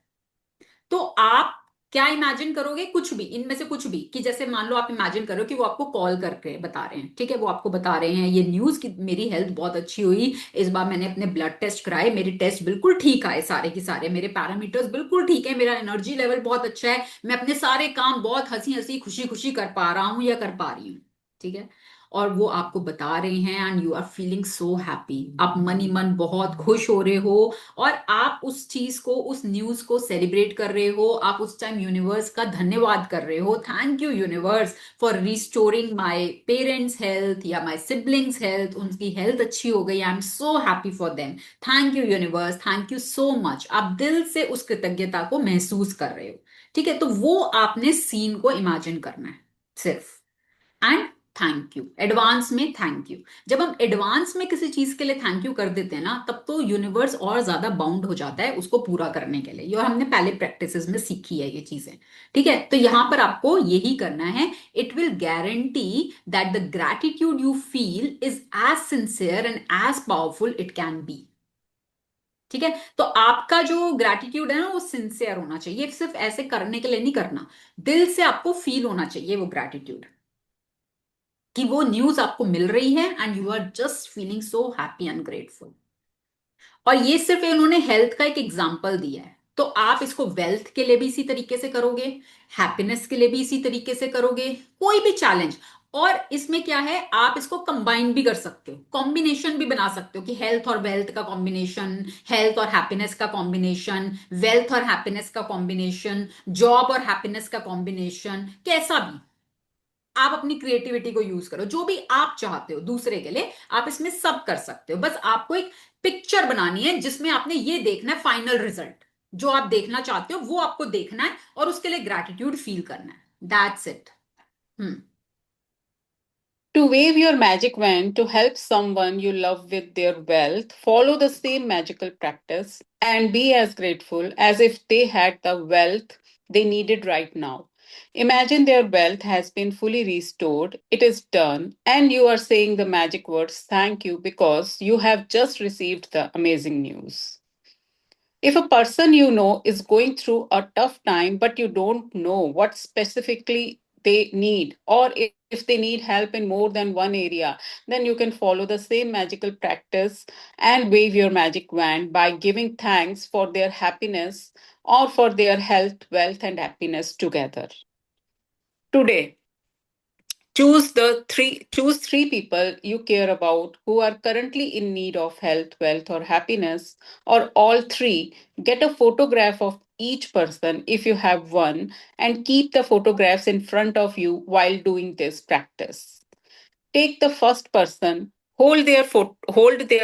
तो आप क्या इमेजिन करोगे, कुछ भी इनमें से कुछ भी, कि जैसे मान लो आप इमेजिन करो कि वो आपको कॉल करके बता रहे हैं। ठीक है, वो आपको बता रहे हैं ये न्यूज कि मेरी हेल्थ बहुत अच्छी हुई, इस बार मैंने अपने ब्लड टेस्ट कराए, मेरे टेस्ट बिल्कुल ठीक आए, सारे के सारे मेरे पैरामीटर्स बिल्कुल ठीक है, मेरा एनर्जी लेवल बहुत अच्छा है, मैं अपने सारे काम बहुत हंसी हंसी खुशी खुशी कर पा रहा हूं या कर पा रही हूँ। ठीक है, और वो आपको बता रहे हैं and you are feeling so happy, आप मन ही मन बहुत खुश हो रहे हो, और आप उस चीज को, उस न्यूज को सेलिब्रेट कर रहे हो। आप उस टाइम यूनिवर्स का धन्यवाद कर रहे हो, thank you universe for restoring my parents health या माय सिबलिंग्स हेल्थ, उनकी हेल्थ अच्छी हो गई, I am so happy for them, thank you universe, thank you so much. आप दिल से उस कृतज्ञता को महसूस कर रहे हो। ठीक है, तो वो आपने सीन को इमेजिन करना है सिर्फ, एंड थैंक यू, एडवांस में थैंक यू। जब हम एडवांस में किसी चीज के लिए थैंक यू कर देते हैं ना, तब तो यूनिवर्स और ज्यादा बाउंड हो जाता है उसको पूरा करने के लिए। ये और हमने पहले प्रैक्टिसेस में सीखी है ये चीजें। ठीक है, तो यहां पर आपको यही करना है। It will guarantee that the gratitude you feel is as sincere and as powerful it can be. ठीक है, तो आपका जो ग्रैटिट्यूड है ना वो सिंसियर होना चाहिए, सिर्फ ऐसे करने के लिए नहीं करना, दिल से आपको फील होना चाहिए वो ग्रैटिट्यूड, कि वो न्यूज आपको मिल रही है and you are just feeling so happy and grateful. और ये सिर्फ इन्होंने हेल्थ का एक एग्जाम्पल दिया है, तो आप इसको वेल्थ के लिए भी इसी तरीके से करोगे, हैप्पीनेस के लिए भी इसी तरीके से करोगे, कोई भी चैलेंज। और इसमें क्या है, आप इसको कंबाइन भी कर सकते हो, कॉम्बिनेशन भी बना सकते हो कि हेल्थ और वेल्थ का कॉम्बिनेशन, हेल्थ और हैप्पीनेस का कॉम्बिनेशन, वेल्थ और हैप्पीनेस का कॉम्बिनेशन, जॉब और हैप्पीनेस का कॉम्बिनेशन, कैसा भी। आप अपनी क्रिएटिविटी को यूज करो, जो भी आप चाहते हो दूसरे के लिए आप इसमें सब कर सकते हो। बस आपको एक पिक्चर बनानी है जिसमें आपने ये देखना है, फाइनल रिजल्ट जो आप देखना चाहते हो वो आपको देखना है, और उसके लिए ग्रैटिट्यूड फील करना है। That's it. Hmm. To wave your magic wand to help someone you love with their wealth, follow the same magical practice and be as grateful as if they had the wealth they needed right now. Imagine their wealth has been fully restored, it is done, and you are saying the magic words thank you because you have just received the amazing news. If a person you know is going through a tough time, but you don't know what specifically they need, or if they need help in more than one area, then you can follow the same magical practice and wave your magic wand by giving thanks for their happiness or for their health, wealth, and happiness together. Today, choose three people you care about who are currently in need of health, wealth, or happiness, or all three. Get a photograph of each person if you have one, and keep the photographs in front of you while doing this practice. Take the first person, hold their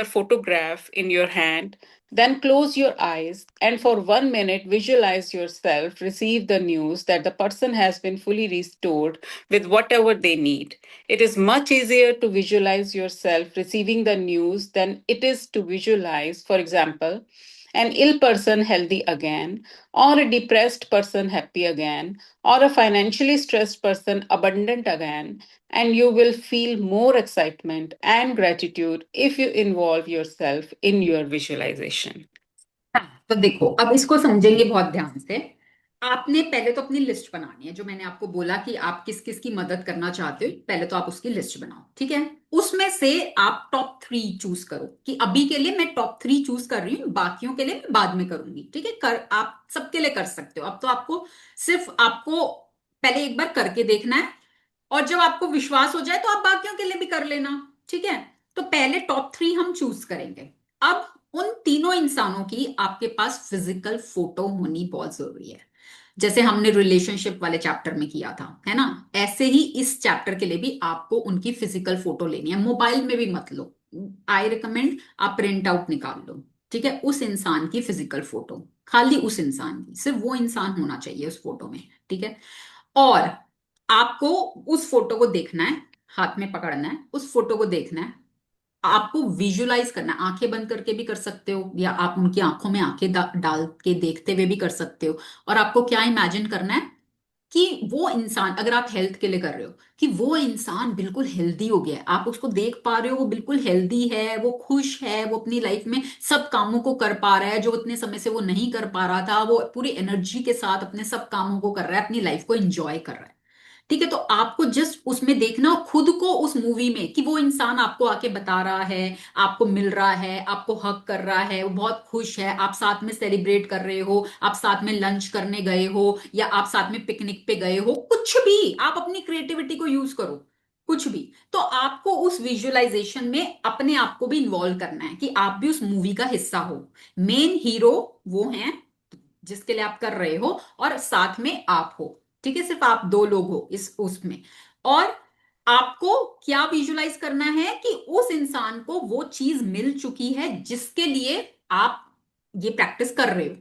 photograph in your hand, then close your eyes and for 1 minute visualize yourself receive the news that the person has been fully restored with whatever they need. It is much easier to visualize yourself receiving the news than it is to visualize, for example, an ill person healthy again, or a depressed person happy again, or a financially stressed person abundant again, and you will feel more excitement and gratitude if you involve yourself in your visualization. हाँ, तो देखो अब इसको समझेंगे बहुत ध्यान से। आपने पहले तो अपनी लिस्ट बनानी है, जो मैंने आपको बोला कि आप किस किस की मदद करना चाहते हो, पहले तो आप उसकी लिस्ट बनाओ। ठीक है, उसमें से आप टॉप 3 चूज करो, कि अभी के लिए मैं टॉप 3 चूज कर रही हूँ, बाकियों के लिए मैं बाद में करूंगी। ठीक है, कर आप सबके लिए कर सकते हो। अब तो आपको सिर्फ आपको पहले एक बार करके देखना है, और जब आपको विश्वास हो जाए तो आप बाकियों के लिए भी कर लेना। ठीक है, तो पहले टॉप 3 हम चूज करेंगे। अब उन तीनों इंसानों की आपके पास फिजिकल फोटो होनी बहुत जरूरी है, जैसे हमने रिलेशनशिप वाले चैप्टर में किया था, है ना। ऐसे ही इस चैप्टर के लिए भी आपको उनकी फिजिकल फोटो लेनी है, मोबाइल में भी मत लो। आई रिकमेंड आप प्रिंट आउट निकाल लो। ठीक है, उस इंसान की फिजिकल फोटो, खाली उस इंसान की, सिर्फ वो इंसान होना चाहिए उस फोटो में। ठीक है, और आपको उस फोटो को देखना है, हाथ में पकड़ना है, उस फोटो को देखना है, आपको विजुलाइज करना है। आंखें बंद करके भी कर सकते हो, या आप उनकी आंखों में आंखें डाल के देखते हुए भी कर सकते हो। और आपको क्या इमेजिन करना है कि वो इंसान, अगर आप हेल्थ के लिए कर रहे हो, कि वो इंसान बिल्कुल हेल्दी हो गया है, आप उसको देख पा रहे हो, वो बिल्कुल हेल्दी है, वो खुश है, वो अपनी लाइफ में सब कामों को कर पा रहा है जो इतने समय से वो नहीं कर पा रहा था, वो पूरी एनर्जी के साथ अपने सब कामों को कर रहा है, अपनी लाइफ को एंजॉय कर रहा है। ठीक है, तो आपको जस्ट उसमें देखना हो खुद को उस मूवी में, कि वो इंसान आपको आके बता रहा है, आपको मिल रहा है, आपको हक कर रहा है, वो बहुत खुश है, आप साथ में सेलिब्रेट कर रहे हो, आप साथ में लंच करने गए हो, या आप साथ में पिकनिक पे गए हो, कुछ भी आप अपनी क्रिएटिविटी को यूज करो, कुछ भी। तो आपको उस विजुअलाइजेशन में अपने आप को भी इन्वॉल्व करना है, कि आप भी उस मूवी का हिस्सा हो। मेन हीरो वो हैं जिसके लिए आप कर रहे हो, और साथ में आप हो। ठीक है, सिर्फ आप दो लोग हो इस उसमें। और आपको क्या विजुलाइज करना है, कि उस इंसान को वो चीज मिल चुकी है जिसके लिए आप ये प्रैक्टिस कर रहे हो,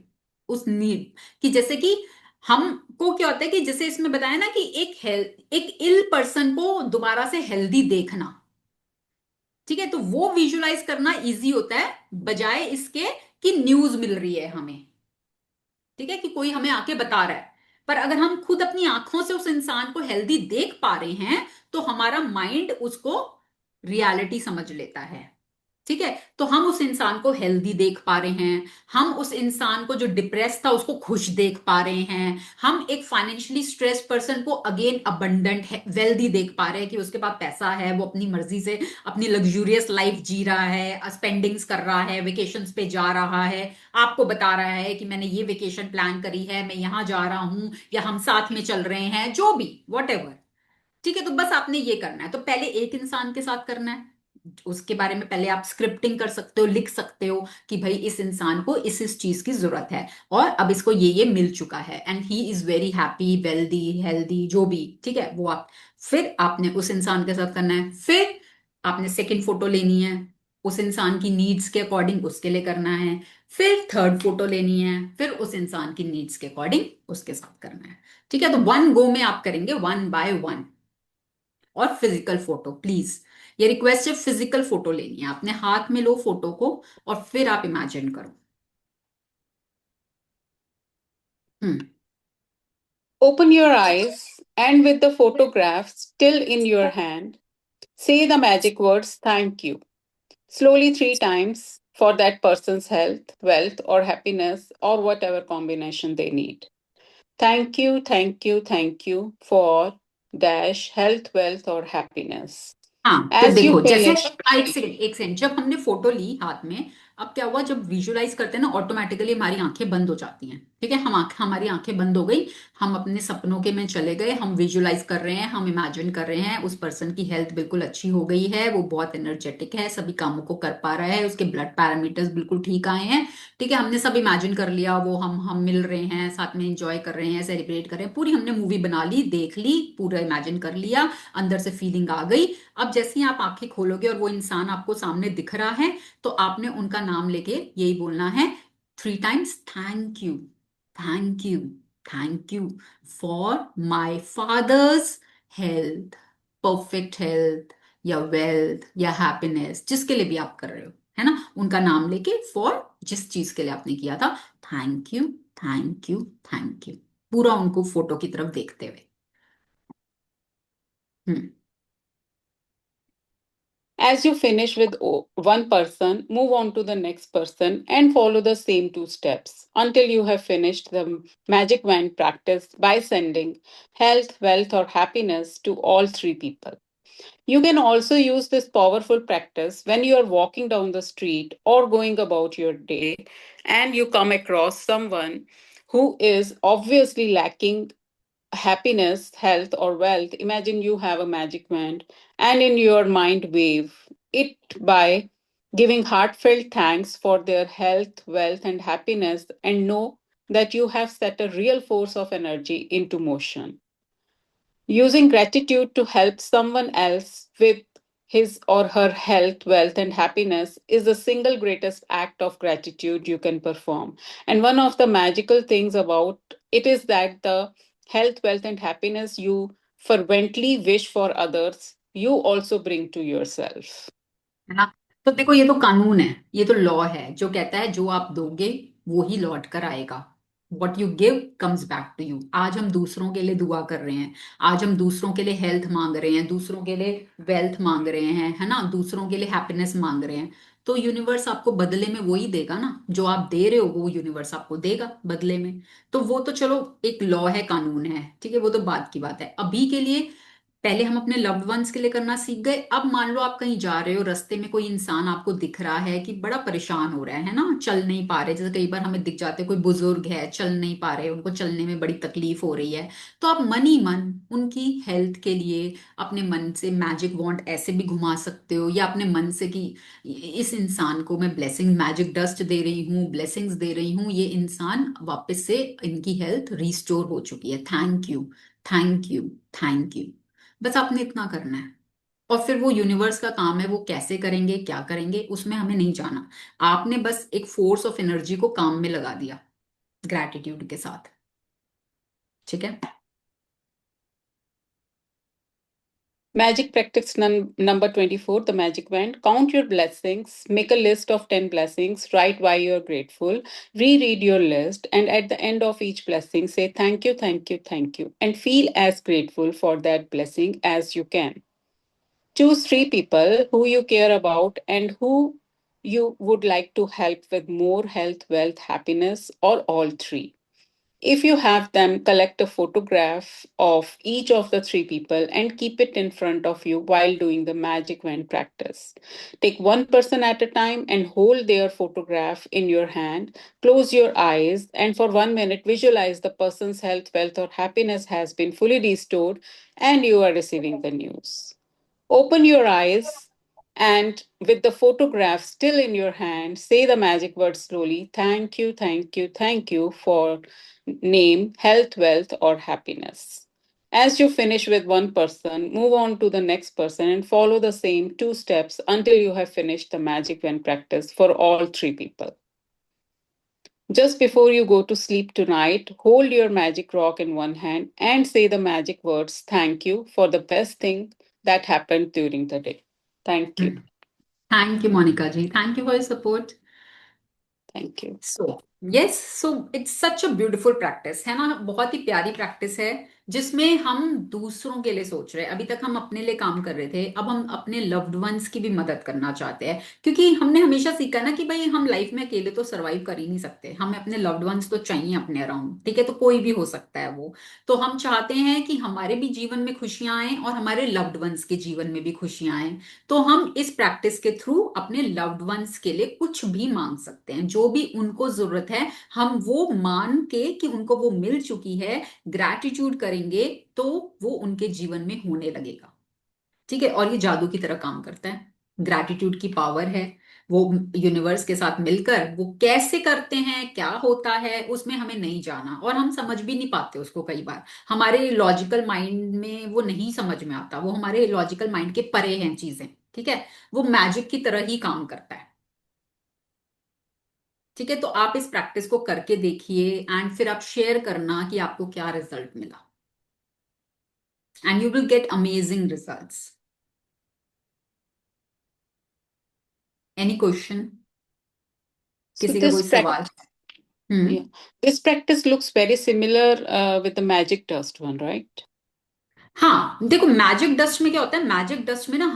उस नीड। कि जैसे कि हम को क्या होता है कि जैसे इसमें बताया ना कि एक इल पर्सन को दोबारा से हेल्दी देखना, ठीक है, तो वो विजुलाइज करना इजी होता है बजाय इसके कि न्यूज मिल रही है हमें, ठीक है, कि कोई हमें आके बता रहा है। पर अगर हम खुद अपनी आंखों से उस इंसान को हेल्दी देख पा रहे हैं तो हमारा माइंड उसको रियलिटी समझ लेता है, ठीक है, तो हम उस इंसान को हेल्दी देख पा रहे हैं, हम उस इंसान को जो डिप्रेस था उसको खुश देख पा रहे हैं, हम एक फाइनेंशियली स्ट्रेस पर्सन को अगेन अबंडेंट है वेल्दी देख पा रहे हैं कि उसके पास पैसा है, वो अपनी मर्जी से अपनी लग्जूरियस लाइफ जी रहा है, स्पेंडिंग्स कर रहा है, वेकेशंस पे जा रहा है, आपको बता रहा है कि मैंने ये वेकेशन प्लान करी है, मैं यहां जा रहा हूं, या हम साथ में चल रहे हैं, जो भी वॉट एवर, ठीक है, तो बस आपने ये करना है। तो पहले एक इंसान के साथ करना है, उसके बारे में पहले आप स्क्रिप्टिंग कर सकते हो, लिख सकते हो कि भाई इस इंसान को इस चीज की जरूरत है और अब इसको ये मिल चुका है and he is very happy wealthy healthy, जो भी, ठीक है, वो आप फिर आपने उस इंसान के साथ करना है। फिर आपने सेकंड फोटो लेनी है, उस इंसान की नीड्स के अकॉर्डिंग उसके लिए करना है। फिर थर्ड फोटो लेनी है, फिर उस इंसान की नीड्स के अकॉर्डिंग उसके साथ करना है, ठीक है, तो वन गो में आप करेंगे, वन बाय वन। और फिजिकल फोटो प्लीज, ये रिक्वेस्ट है, फिजिकल फोटो लेनी है, अपने हाथ में लो फोटो को और फिर आप इमेजिन करो। हम्म। Open your eyes and with the photograph still in your hand, say the magic words thank you slowly 3 times for that person's health, wealth, or happiness, or whatever combination they need. Thank you, thank you for dash health, wealth, or happiness. हाँ, फिर As you देखो जैसे finish, एक second, जब हमने photo ली हाथ में, अब क्या हुआ, जब विजुलाइज करते हैं ना ऑटोमेटिकली हमारी आंखें बंद हो जाती हैं, ठीक है, हमारी आंखें बंद हो गई, हम अपने सपनों के में चले गए, हम विजुलाइज कर रहे हैं, हम इमेजिन कर रहे हैं उस पर्सन की हेल्थ बिल्कुल अच्छी हो गई है, वो बहुत एनर्जेटिक है, सभी कामों को कर पा रहा है, उसके ब्लड पैरामीटर्स बिल्कुल ठीक आए हैं, ठीक है, हमने सब इमेजिन कर लिया, वो हम मिल रहे हैं, साथ में एंजॉय कर रहे हैं, सेलिब्रेट कर रहे हैं, पूरी हमने मूवी बना ली, देख ली, पूरा इमेजिन कर लिया, अंदर से फीलिंग आ गई। अब जैसे ही आप आंखें खोलोगे और वो इंसान आपको सामने दिख रहा है, तो आपने उनका नाम लेके यही बोलना है 3 times, thank you, thank you, thank you for my father's health, perfect health या वेल्थ या हैप्पीनेस, जिसके लिए भी आप कर रहे हो, है ना, उनका नाम लेके फॉर जिस चीज के लिए आपने किया था, thank you, thank you, thank you, पूरा उनको फोटो की तरफ देखते हुए। हम्म। as you finish with one person, move on to the next person and follow the same 2 steps until you have finished the magic wand practice by sending health, wealth, or happiness to all 3 people. You can also use this powerful practice when you are walking down the street or going about your day and you come across someone who is obviously lacking happiness, health, or wealth. Imagine you have a magic wand and in your mind wave it by giving heartfelt thanks for their health, wealth, and happiness, and know that you have set a real force of energy into motion. Using gratitude to help someone else with his or her health, wealth, and happiness is the single greatest act of gratitude you can perform. And one of the magical things about it is that the health, wealth, and happiness you fervently wish for others, you also bring to yourself. है ना, तो देखो ये तो कानून है, ये तो लॉ है जो कहता है जो आप दोगे वो ही लौट कर आएगा। What you give comes back to you. आज हम दूसरों के लिए दुआ कर रहे हैं, आज हम दूसरों के लिए हेल्थ मांग रहे हैं, दूसरों के लिए वेल्थ मांग रहे हैं, है ना, दूसरों के लिए हैप्पीनेस मांग रहे हैं, तो यूनिवर्स आपको बदले में वही देगा ना, जो आप दे रहे हो वो यूनिवर्स आपको देगा बदले में। तो वो तो चलो एक लॉ है, कानून है, ठीक है, वो तो बात की बात है। अभी के लिए पहले हम अपने लव्ड वंस के लिए करना सीख गए, अब मान लो आप कहीं जा रहे हो, रास्ते में कोई इंसान आपको दिख रहा है कि बड़ा परेशान हो रहा है ना, चल नहीं पा रहे, जैसे कई बार हमें दिख जाते हैं कोई बुजुर्ग है चल नहीं पा रहे, उनको चलने में बड़ी तकलीफ हो रही है, तो आप मन ही मन उनकी हेल्थ के लिए अपने मन से मैजिक वॉन्ड ऐसे भी घुमा सकते हो, या अपने मन से कि इस इंसान को मैं ब्लेसिंग मैजिक डस्ट दे रही हूँ, ब्लेसिंग्स दे रही हूँ, ये इंसान वापस से इनकी हेल्थ रिस्टोर हो चुकी है, thank you, thank you, thank you. बस आपने इतना करना है, और फिर वो यूनिवर्स का काम है, वो कैसे करेंगे क्या करेंगे उसमें हमें नहीं जाना। आपने बस एक फोर्स ऑफ एनर्जी को काम में लगा दिया ग्रैटिट्यूड के साथ। ठीक है। Magic practice number 24, the magic wand. Count your blessings, make a list of 10 blessings, write why you're grateful, reread your list, and at the end of each blessing, say thank you, thank you, thank you, and feel as grateful for that blessing as you can. Choose three people who you care about and who you would like to help with more health, wealth, happiness, or all three. If you have them, collect a photograph of each of the three people and keep it in front of you while doing the magic wand practice. Take one person at a time and hold their photograph in your hand. Close your eyes and for 1 minute visualize the person's health, wealth, or happiness has been fully restored and you are receiving the news. Open your eyes and with the photograph still in your hand, say the magic word slowly. Thank you, thank you, thank you for name, health, wealth, or happiness. As you finish with one person, move on to the next person and follow the same two steps until you have finished the magic wand practice for all three people. Just before you go to sleep tonight, hold your magic rock in one hand and say the magic words thank you for the best thing that happened during the day. Thank you. Thank you Monika ji, thank you for your support. Thank you. So it's such a beautiful practice है ना, बहुत ही प्यारी practice है जिसमें हम दूसरों के लिए सोच रहे हैं। अभी तक हम अपने लिए काम कर रहे थे, अब हम अपने लव्ड वंस की भी मदद करना चाहते हैं, क्योंकि हमने हमेशा सीखा ना कि भाई हम लाइफ में अकेले तो सरवाइव कर ही नहीं सकते, हमें अपने लव्ड वंस तो चाहिए अपने अराउंड। ठीक है, तो कोई भी हो सकता है वो। तो हम चाहते हैं कि हमारे भी जीवन में खुशियां आए और हमारे लव्ड वंस के जीवन में भी खुशियां आए। तो हम इस प्रैक्टिस के थ्रू अपने लव्ड वंस के लिए कुछ भी मांग सकते हैं, जो भी उनको जरूरत है हम वो मान के कि उनको वो मिल चुकी है, ग्रैटिट्यूड करेंगे तो वो उनके जीवन में होने लगेगा। ठीक है, और ये जादू की तरह काम करता है। ग्रैटिट्यूड की पावर है, वो यूनिवर्स के साथ मिलकर वो कैसे करते हैं, क्या होता है उसमें हमें नहीं जाना, और हम समझ भी नहीं पाते उसको। कई बार हमारे लॉजिकल माइंड में वो नहीं समझ में आता, वो हमारे लॉजिकल माइंड के परे हैं चीजें। ठीक है, वो मैजिक की तरह ही काम करता है। ठीक है, तो आप इस प्रैक्टिस को करके देखिए एंड फिर आप शेयर करना कि आपको क्या रिजल्ट मिला, and you will get amazing results. Any question, So किसी का कोई this practice, सवाल? हम्म। yeah, this practice looks very similar with the magic dust one, right? हाँ देखो, मैजिक डस्ट में क्या होता है, मैजिक डस्ट में ना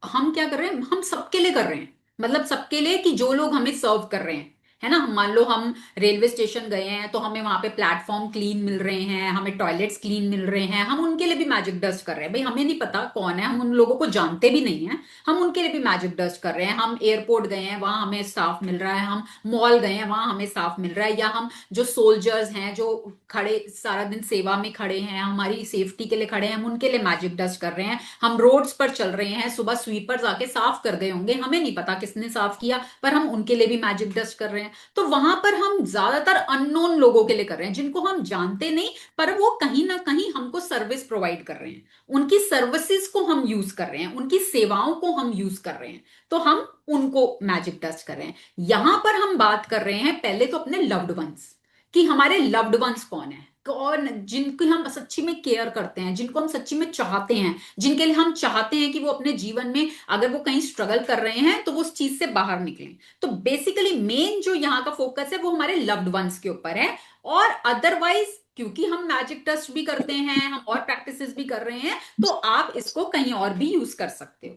हम क्या कर रहे हैं, हम सबके लिए कर रहे हैं। मतलब सबके लिए कि जो लोग हमें सर्व कर रहे हैं, है ना। मान लो हम रेलवे स्टेशन गए हैं तो हमें वहां पे प्लेटफॉर्म क्लीन मिल रहे हैं, हमें टॉयलेट्स क्लीन मिल रहे हैं, हम उनके लिए भी मैजिक डस्ट कर रहे हैं। भाई हमें नहीं पता कौन है, हम उन लोगों को जानते भी नहीं है, हम उनके लिए भी मैजिक डस्ट कर रहे हैं। हम एयरपोर्ट गए हैं, वहां हमें साफ मिल रहा है, हम मॉल गए हैं, वहां हमें साफ मिल रहा है, या हम जो सोल्जर्स हैं जो खड़े सारा दिन सेवा में खड़े हैं, हमारी सेफ्टी के लिए खड़े हैं, हम उनके लिए मैजिक डस्ट कर रहे हैं। हम रोड्स पर चल रहे हैं, सुबह स्वीपर्स आके साफ कर गए होंगे, हमें नहीं पता किसने साफ किया, पर हम उनके लिए भी मैजिक डस्ट कर रहे हैं। तो वहां पर हम ज्यादातर अननोन लोगों के लिए कर रहे हैं, जिनको हम जानते नहीं, पर वो कहीं ना कहीं हमको सर्विस प्रोवाइड कर रहे हैं, उनकी सर्विसेज को हम यूज कर रहे हैं, उनकी सेवाओं को हम यूज कर रहे हैं, तो हम उनको मैजिक डस्ट कर रहे हैं। यहां पर हम बात कर रहे हैं पहले तो अपने लव्ड वंस कि हमारे लव्ड वंस कौन है, कौन जिनकी हम सच्ची में केयर करते हैं, जिनको हम सच्ची में चाहते हैं, जिनके लिए हम चाहते हैं कि वो अपने जीवन में अगर वो कहीं स्ट्रगल कर रहे हैं तो वो उस चीज से बाहर निकलें। तो बेसिकली मेन जो यहाँ का फोकस है वो हमारे लव्ड वंस के ऊपर है। और अदरवाइज क्योंकि हम मैजिक टेस्ट भी करते हैं, हम और प्रैक्टिसेस भी कर रहे हैं, तो आप इसको कहीं और भी यूज कर सकते हो।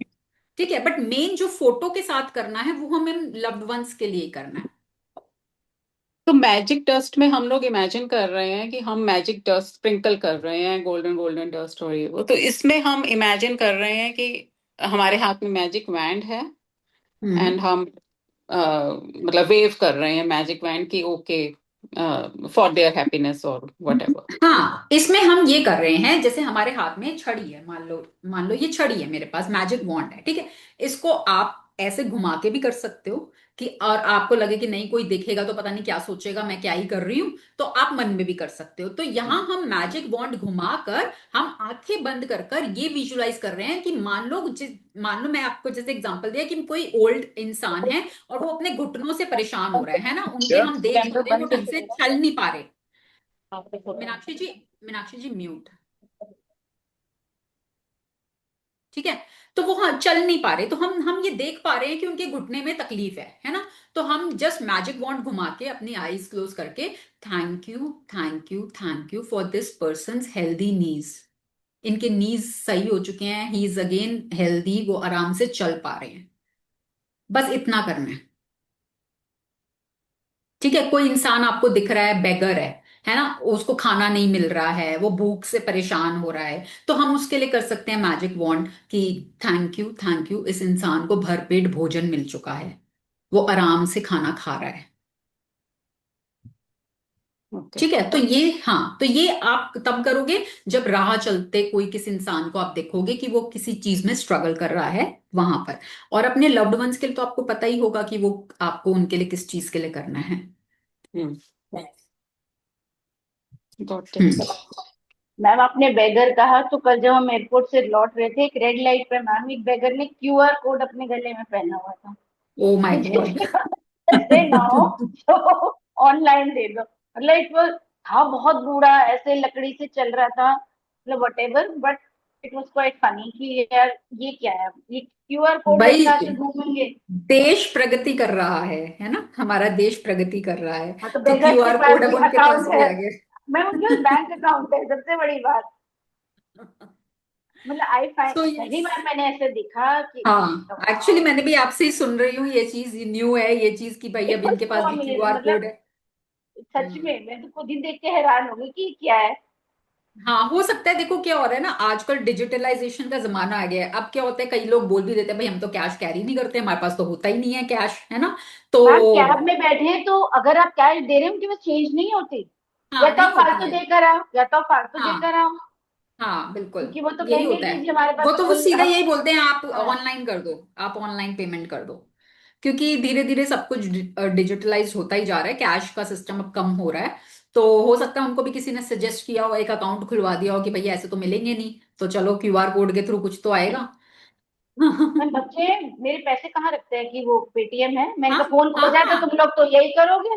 ठीक है, बट मेन जो फोटो के साथ करना है वो हमें लव्ड वंस के लिए करना है। तो मैजिक डस्ट में हम लोग इमेजिन कर रहे हैं कि हम मैजिक डस्ट स्प्रिंकल कर रहे हैं, गोल्डन गोल्डन डस्ट और ये वो। तो इसमें हम इमेजिन कर रहे हैं कि हमारे हाथ में मैजिक वैंड है हम्म। एंड हम मतलब वेव कर रहे हैं मैजिक वैंड की ओके फॉर देयर हैप्पीनेस और वट एवर। हाँ, इसमें हम ये कर रहे हैं, जैसे हमारे हाथ में छड़ी है, मान लो ये छड़ी है मेरे पास, मैजिक वॉन्ड है। ठीक है, इसको आप ऐसे घुमा के भी कर सकते हो कि, और आपको लगे कि नहीं कोई देखेगा तो पता नहीं क्या सोचेगा, मैं क्या ही कर रही हूं, तो आप मन में भी कर सकते हो। तो यहां हम मैजिक वॉन्ड घुमा कर हम आंखें बंद कर कर ये विजुलाइज कर रहे हैं कि मान लो मैं आपको जैसे एग्जांपल दिया कि कोई ओल्ड इंसान है और वो अपने घुटनों से परेशान हो रहा है ना, उनके हम देख रहे हैं वो ढंग से चल नहीं पा रहे। मीनाक्षी जी, मीनाक्षी जी म्यूट। ठीक है। तो वो हाँ चल नहीं पा रहे, तो हम ये देख पा रहे हैं कि उनके घुटने में तकलीफ है ना। तो हम जस्ट मैजिक वॉन्ड घुमा के अपनी आईज क्लोज करके, thank you thank you thank you for this person's healthy knees. इनके नीज सही हो चुके हैं, ही इज अगेन हेल्दी, वो आराम से चल पा रहे हैं। बस इतना करना है। ठीक है। कोई इंसान आपको दिख रहा है बेगर है ना, उसको खाना नहीं मिल रहा है, वो भूख से परेशान हो रहा है, तो हम उसके लिए कर सकते हैं मैजिक वॉन्ड कि थैंक यू, इस इंसान को भरपेट भोजन मिल चुका है, वो आराम से खाना खा रहा है। Okay. ठीक है। तो ये, हाँ, तो ये आप तब करोगे जब राह चलते कोई किसी इंसान को आप देखोगे कि वो किसी चीज में स्ट्रगल कर रहा है वहां पर। और अपने लव्ड वंस के लिए तो आपको पता ही होगा कि वो आपको उनके लिए किस चीज के लिए करना है। Hmm. Got it. Hmm. Ma'am आपने बेगर कहा, तो कल जब हम एयरपोर्ट से लौट रहे थे, एक रेड लाइट पे मैम एक बेगर ने क्यूआर कोड अपने गले में पहना हुआ था। Oh my God. जिसके बाद ऐसे ना हो तो ऑनलाइन दे दो, मतलब इट वाज, था बहुत बूढ़ा, ऐसे लकड़ी से चल रहा था, मतलब what ever, but it was quite funny कि यार ये क्या है, ये क्यूआर कोड भाई, लेके आके घूमेंगे। देश प्रगति कर रहा है ना, हमारा देश प्रगति कर रहा है। हाँ तो तो बेगर्स के क्यूआर पास कोड अब भी उनके पास अकाउंट भी है, आ गया। मैं उनके बैंक अकाउंट है, सबसे बड़ी बात। मतलब आई फाइंड सो पहली यस। बार मैंने ऐसे दिखा कि हाँ, एक्चुअली वाओ, मैंने भी आपसे ही सुन रही हूँ ये चीज, न्यू है ये चीज कि भाई इट अब वाज इनके सो पास भी अमेजिंग, क्यूआर मतलब कोड है। सच हम्म। में मैं तो खुद ही देख के हैरान हो गई कि ये क्या है। हाँ, हो सकता है। देखो क्या हो रहा है ना, आजकल डिजिटलाइजेशन का जमाना आ गया है। अब क्या होता है, कई लोग बोल भी देते हैं भाई हम तो कैश कैरी नहीं करते, हमारे पास तो होता ही नहीं है कैश, है ना। तो मैम कैब में बैठे हैं तो अगर आप कैश दे रहे हो, उनके पास चेंज नहीं होती, या हाँ, तो आप नहीं होती फालतू है। देकर आओ, या तो आप फालतू देकर हाँ, आओ, हाँ, बिल्कुल। क्योंकि वो तो यही कहेंगे होता कि है। जी हमारे पास वो तो तो वो कोई सीधा हम। यही बोलते हैं, आप हाँ ऑनलाइन कर दो, आप ऑनलाइन पेमेंट कर दो। क्योंकि धीरे धीरे सब कुछ डिजिटलाइज होता ही जा रहा है, कैश का सिस्टम अब कम हो रहा है। तो हो सकता है उनको भी किसी ने सजेस्ट किया हो, एक अकाउंट खुलवा दिया हो कि भैया ऐसे तो मिलेंगे नहीं, तो चलो क्यूआर कोड के थ्रू कुछ तो आएगा। मैम बच्चे मेरे पैसे कहाँ रखते हैं कि वो पेटीएम है, मैंने हाँ, कहा फोन खो हाँ, जाए तो हाँ, तुम लोग तो यही करोगे।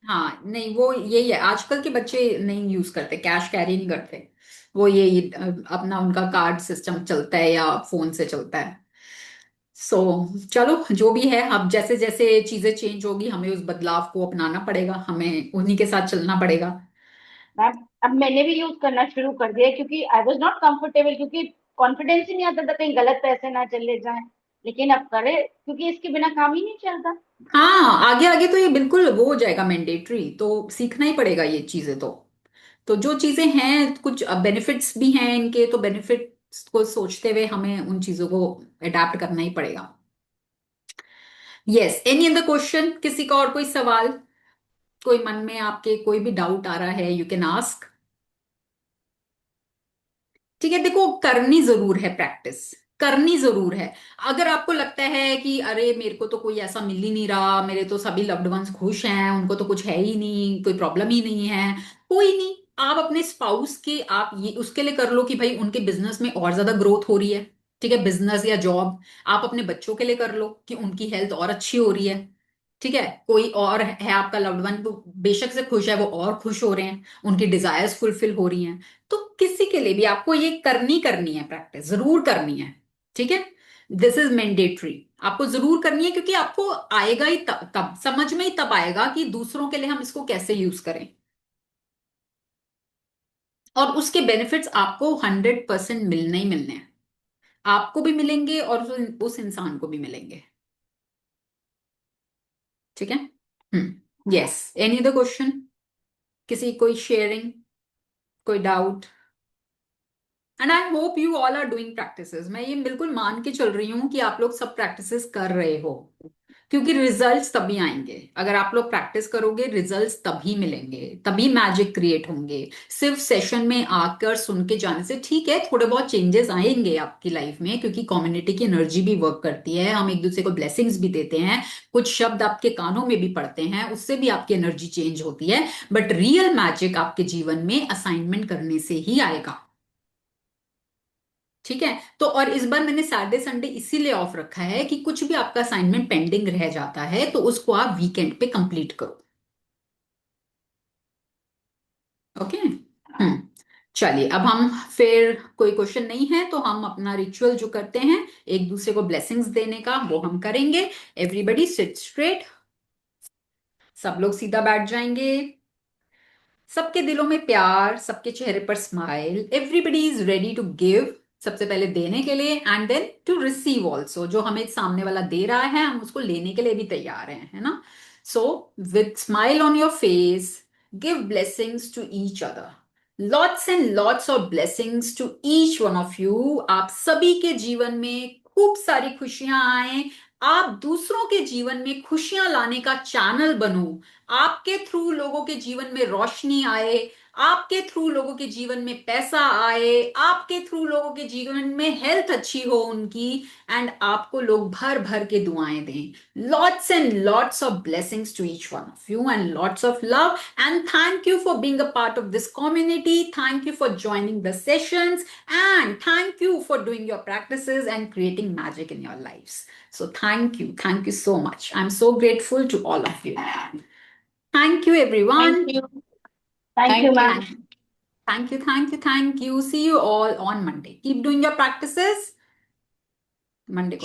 हाँ, नहीं वो यही है, आजकल के बच्चे नहीं यूज करते, कैश कैरी नहीं करते। वो ये अपना उनका कार्ड सिस्टम चलता है या फोन से चलता है। सो चलो, जो भी है, अब जैसे जैसे चीजें चेंज होगी हमें उस बदलाव को अपनाना पड़ेगा, हमें उन्हीं के साथ चलना पड़ेगा। मैम अब मैंने भी यूज करना शुरू कर दिया, क्योंकि आई वॉज नॉट कंफर्टेबल, क्योंकि कॉन्फिडेंस ही नहीं आता था कहीं गलत पैसे ना चले जाएं। लेकिन अब करे, क्योंकि इसके बिना काम ही नहीं चलता। हाँ, आगे आगे तो ये बिल्कुल वो हो जाएगा मैंडेटरी, तो सीखना ही पड़ेगा ये चीजें। तो जो चीजें हैं, कुछ बेनिफिट्स भी हैं इनके, तो बेनिफिट्स को सोचते हुए हमें उन चीजों को अडेप्ट करना ही पड़ेगा। यस, एनी अदर क्वेश्चन, किसी का और कोई सवाल, कोई मन में आपके कोई भी डाउट आ रहा है, यू कैन आस्क। ठीक है। देखो, करनी जरूर है प्रैक्टिस, करनी जरूर है। अगर आपको लगता है कि अरे मेरे को तो कोई ऐसा मिल ही नहीं रहा, मेरे तो सभी लव्ड वंस खुश हैं, उनको तो कुछ है ही नहीं, कोई प्रॉब्लम ही नहीं है, कोई नहीं। आप अपने स्पाउस के, आप ये उसके लिए कर लो कि भाई उनके बिजनेस में और ज्यादा ग्रोथ हो रही है। ठीक है, बिजनेस या जॉब। आप अपने बच्चों के लिए कर लो कि उनकी हेल्थ और अच्छी हो रही है। ठीक है। कोई और है आपका लव्ड वन, वो बेशक से खुश है, वो और खुश हो रहे हैं, उनकी डिजायर्स फुलफिल हो रही हैं। तो किसी के लिए भी आपको ये करनी करनी है, प्रैक्टिस जरूर करनी है। ठीक है। दिस इज मैंडेटरी, आपको जरूर करनी है, क्योंकि आपको आएगा ही तब समझ में ही तब आएगा कि दूसरों के लिए हम इसको कैसे यूज करें। और उसके बेनिफिट्स आपको 100% मिलने ही मिलने हैं। आपको भी मिलेंगे और उस इंसान को भी मिलेंगे। ठीक है। यस, एनी अदर क्वेश्चन, किसी कोई शेयरिंग, कोई doubt. And I hope you all are doing practices, मैं ये बिल्कुल मान के चल रही हूँ कि आप लोग सब प्रैक्टिसेस कर रहे हो, क्योंकि रिजल्ट्स तभी आएंगे। अगर आप लोग प्रैक्टिस करोगे, रिजल्ट्स तभी मिलेंगे, तभी मैजिक क्रिएट होंगे। सिर्फ सेशन में आकर सुन के जाने से, ठीक है, थोड़े बहुत चेंजेस आएंगे आपकी लाइफ में, क्योंकि कम्युनिटी की एनर्जी भी वर्क करती है, हम एक दूसरे को ब्लेसिंग्स भी देते हैं, कुछ शब्द आपके कानों में भी पड़ते हैं, उससे भी आपकी एनर्जी चेंज होती है। बट रियल मैजिक आपके जीवन में असाइनमेंट करने से ही आएगा। ठीक है। तो और इस बार मैंने सैटरडे संडे इसीलिए ऑफ रखा है कि कुछ भी आपका असाइनमेंट पेंडिंग रह जाता है तो उसको आप वीकेंड पे कंप्लीट करो। ओके। चलिए, अब हम फिर कोई क्वेश्चन नहीं है तो हम अपना रिचुअल जो करते हैं एक दूसरे को ब्लेसिंग्स देने का, वो हम करेंगे। एवरीबडी सिट स्ट्रेट, सब लोग सीधा बैठ जाएंगे। सबके दिलों में प्यार, सबके चेहरे पर smile. Everybody is ready to give, सबसे पहले देने के लिए, and then to receive also. जो हमें सामने वाला दे रहा है हम उसको लेने के लिए भी तैयार हैं, है ना। So with smile on your face, give blessings to each other. Lots and lots of blessings to each one of you. आप सभी के जीवन में खूब सारी खुशियां आए। आप दूसरों के जीवन में खुशियां लाने का चैनल बनो। आपके थ्रू लोगों के जीवन में रोशनी आए। आपके थ्रू लोगों के जीवन में पैसा आए। आपके थ्रू लोगों के जीवन में हेल्थ अच्छी हो उनकी। एंड आपको लोग भर भर के दुआएं दें। Lots and lots of blessings to each one of you and lots of love. And thank you for being a part of this community. Thank you for joining the sessions. And thank you for doing your practices and creating magic in your lives. So thank you. Thank you so much. I'm so grateful to all of you. Thank you, Thank everyone. you. Thank you Thank ma'am. you. Thank you, thank you, thank you. See you all on Monday. Keep doing your practices. Monday.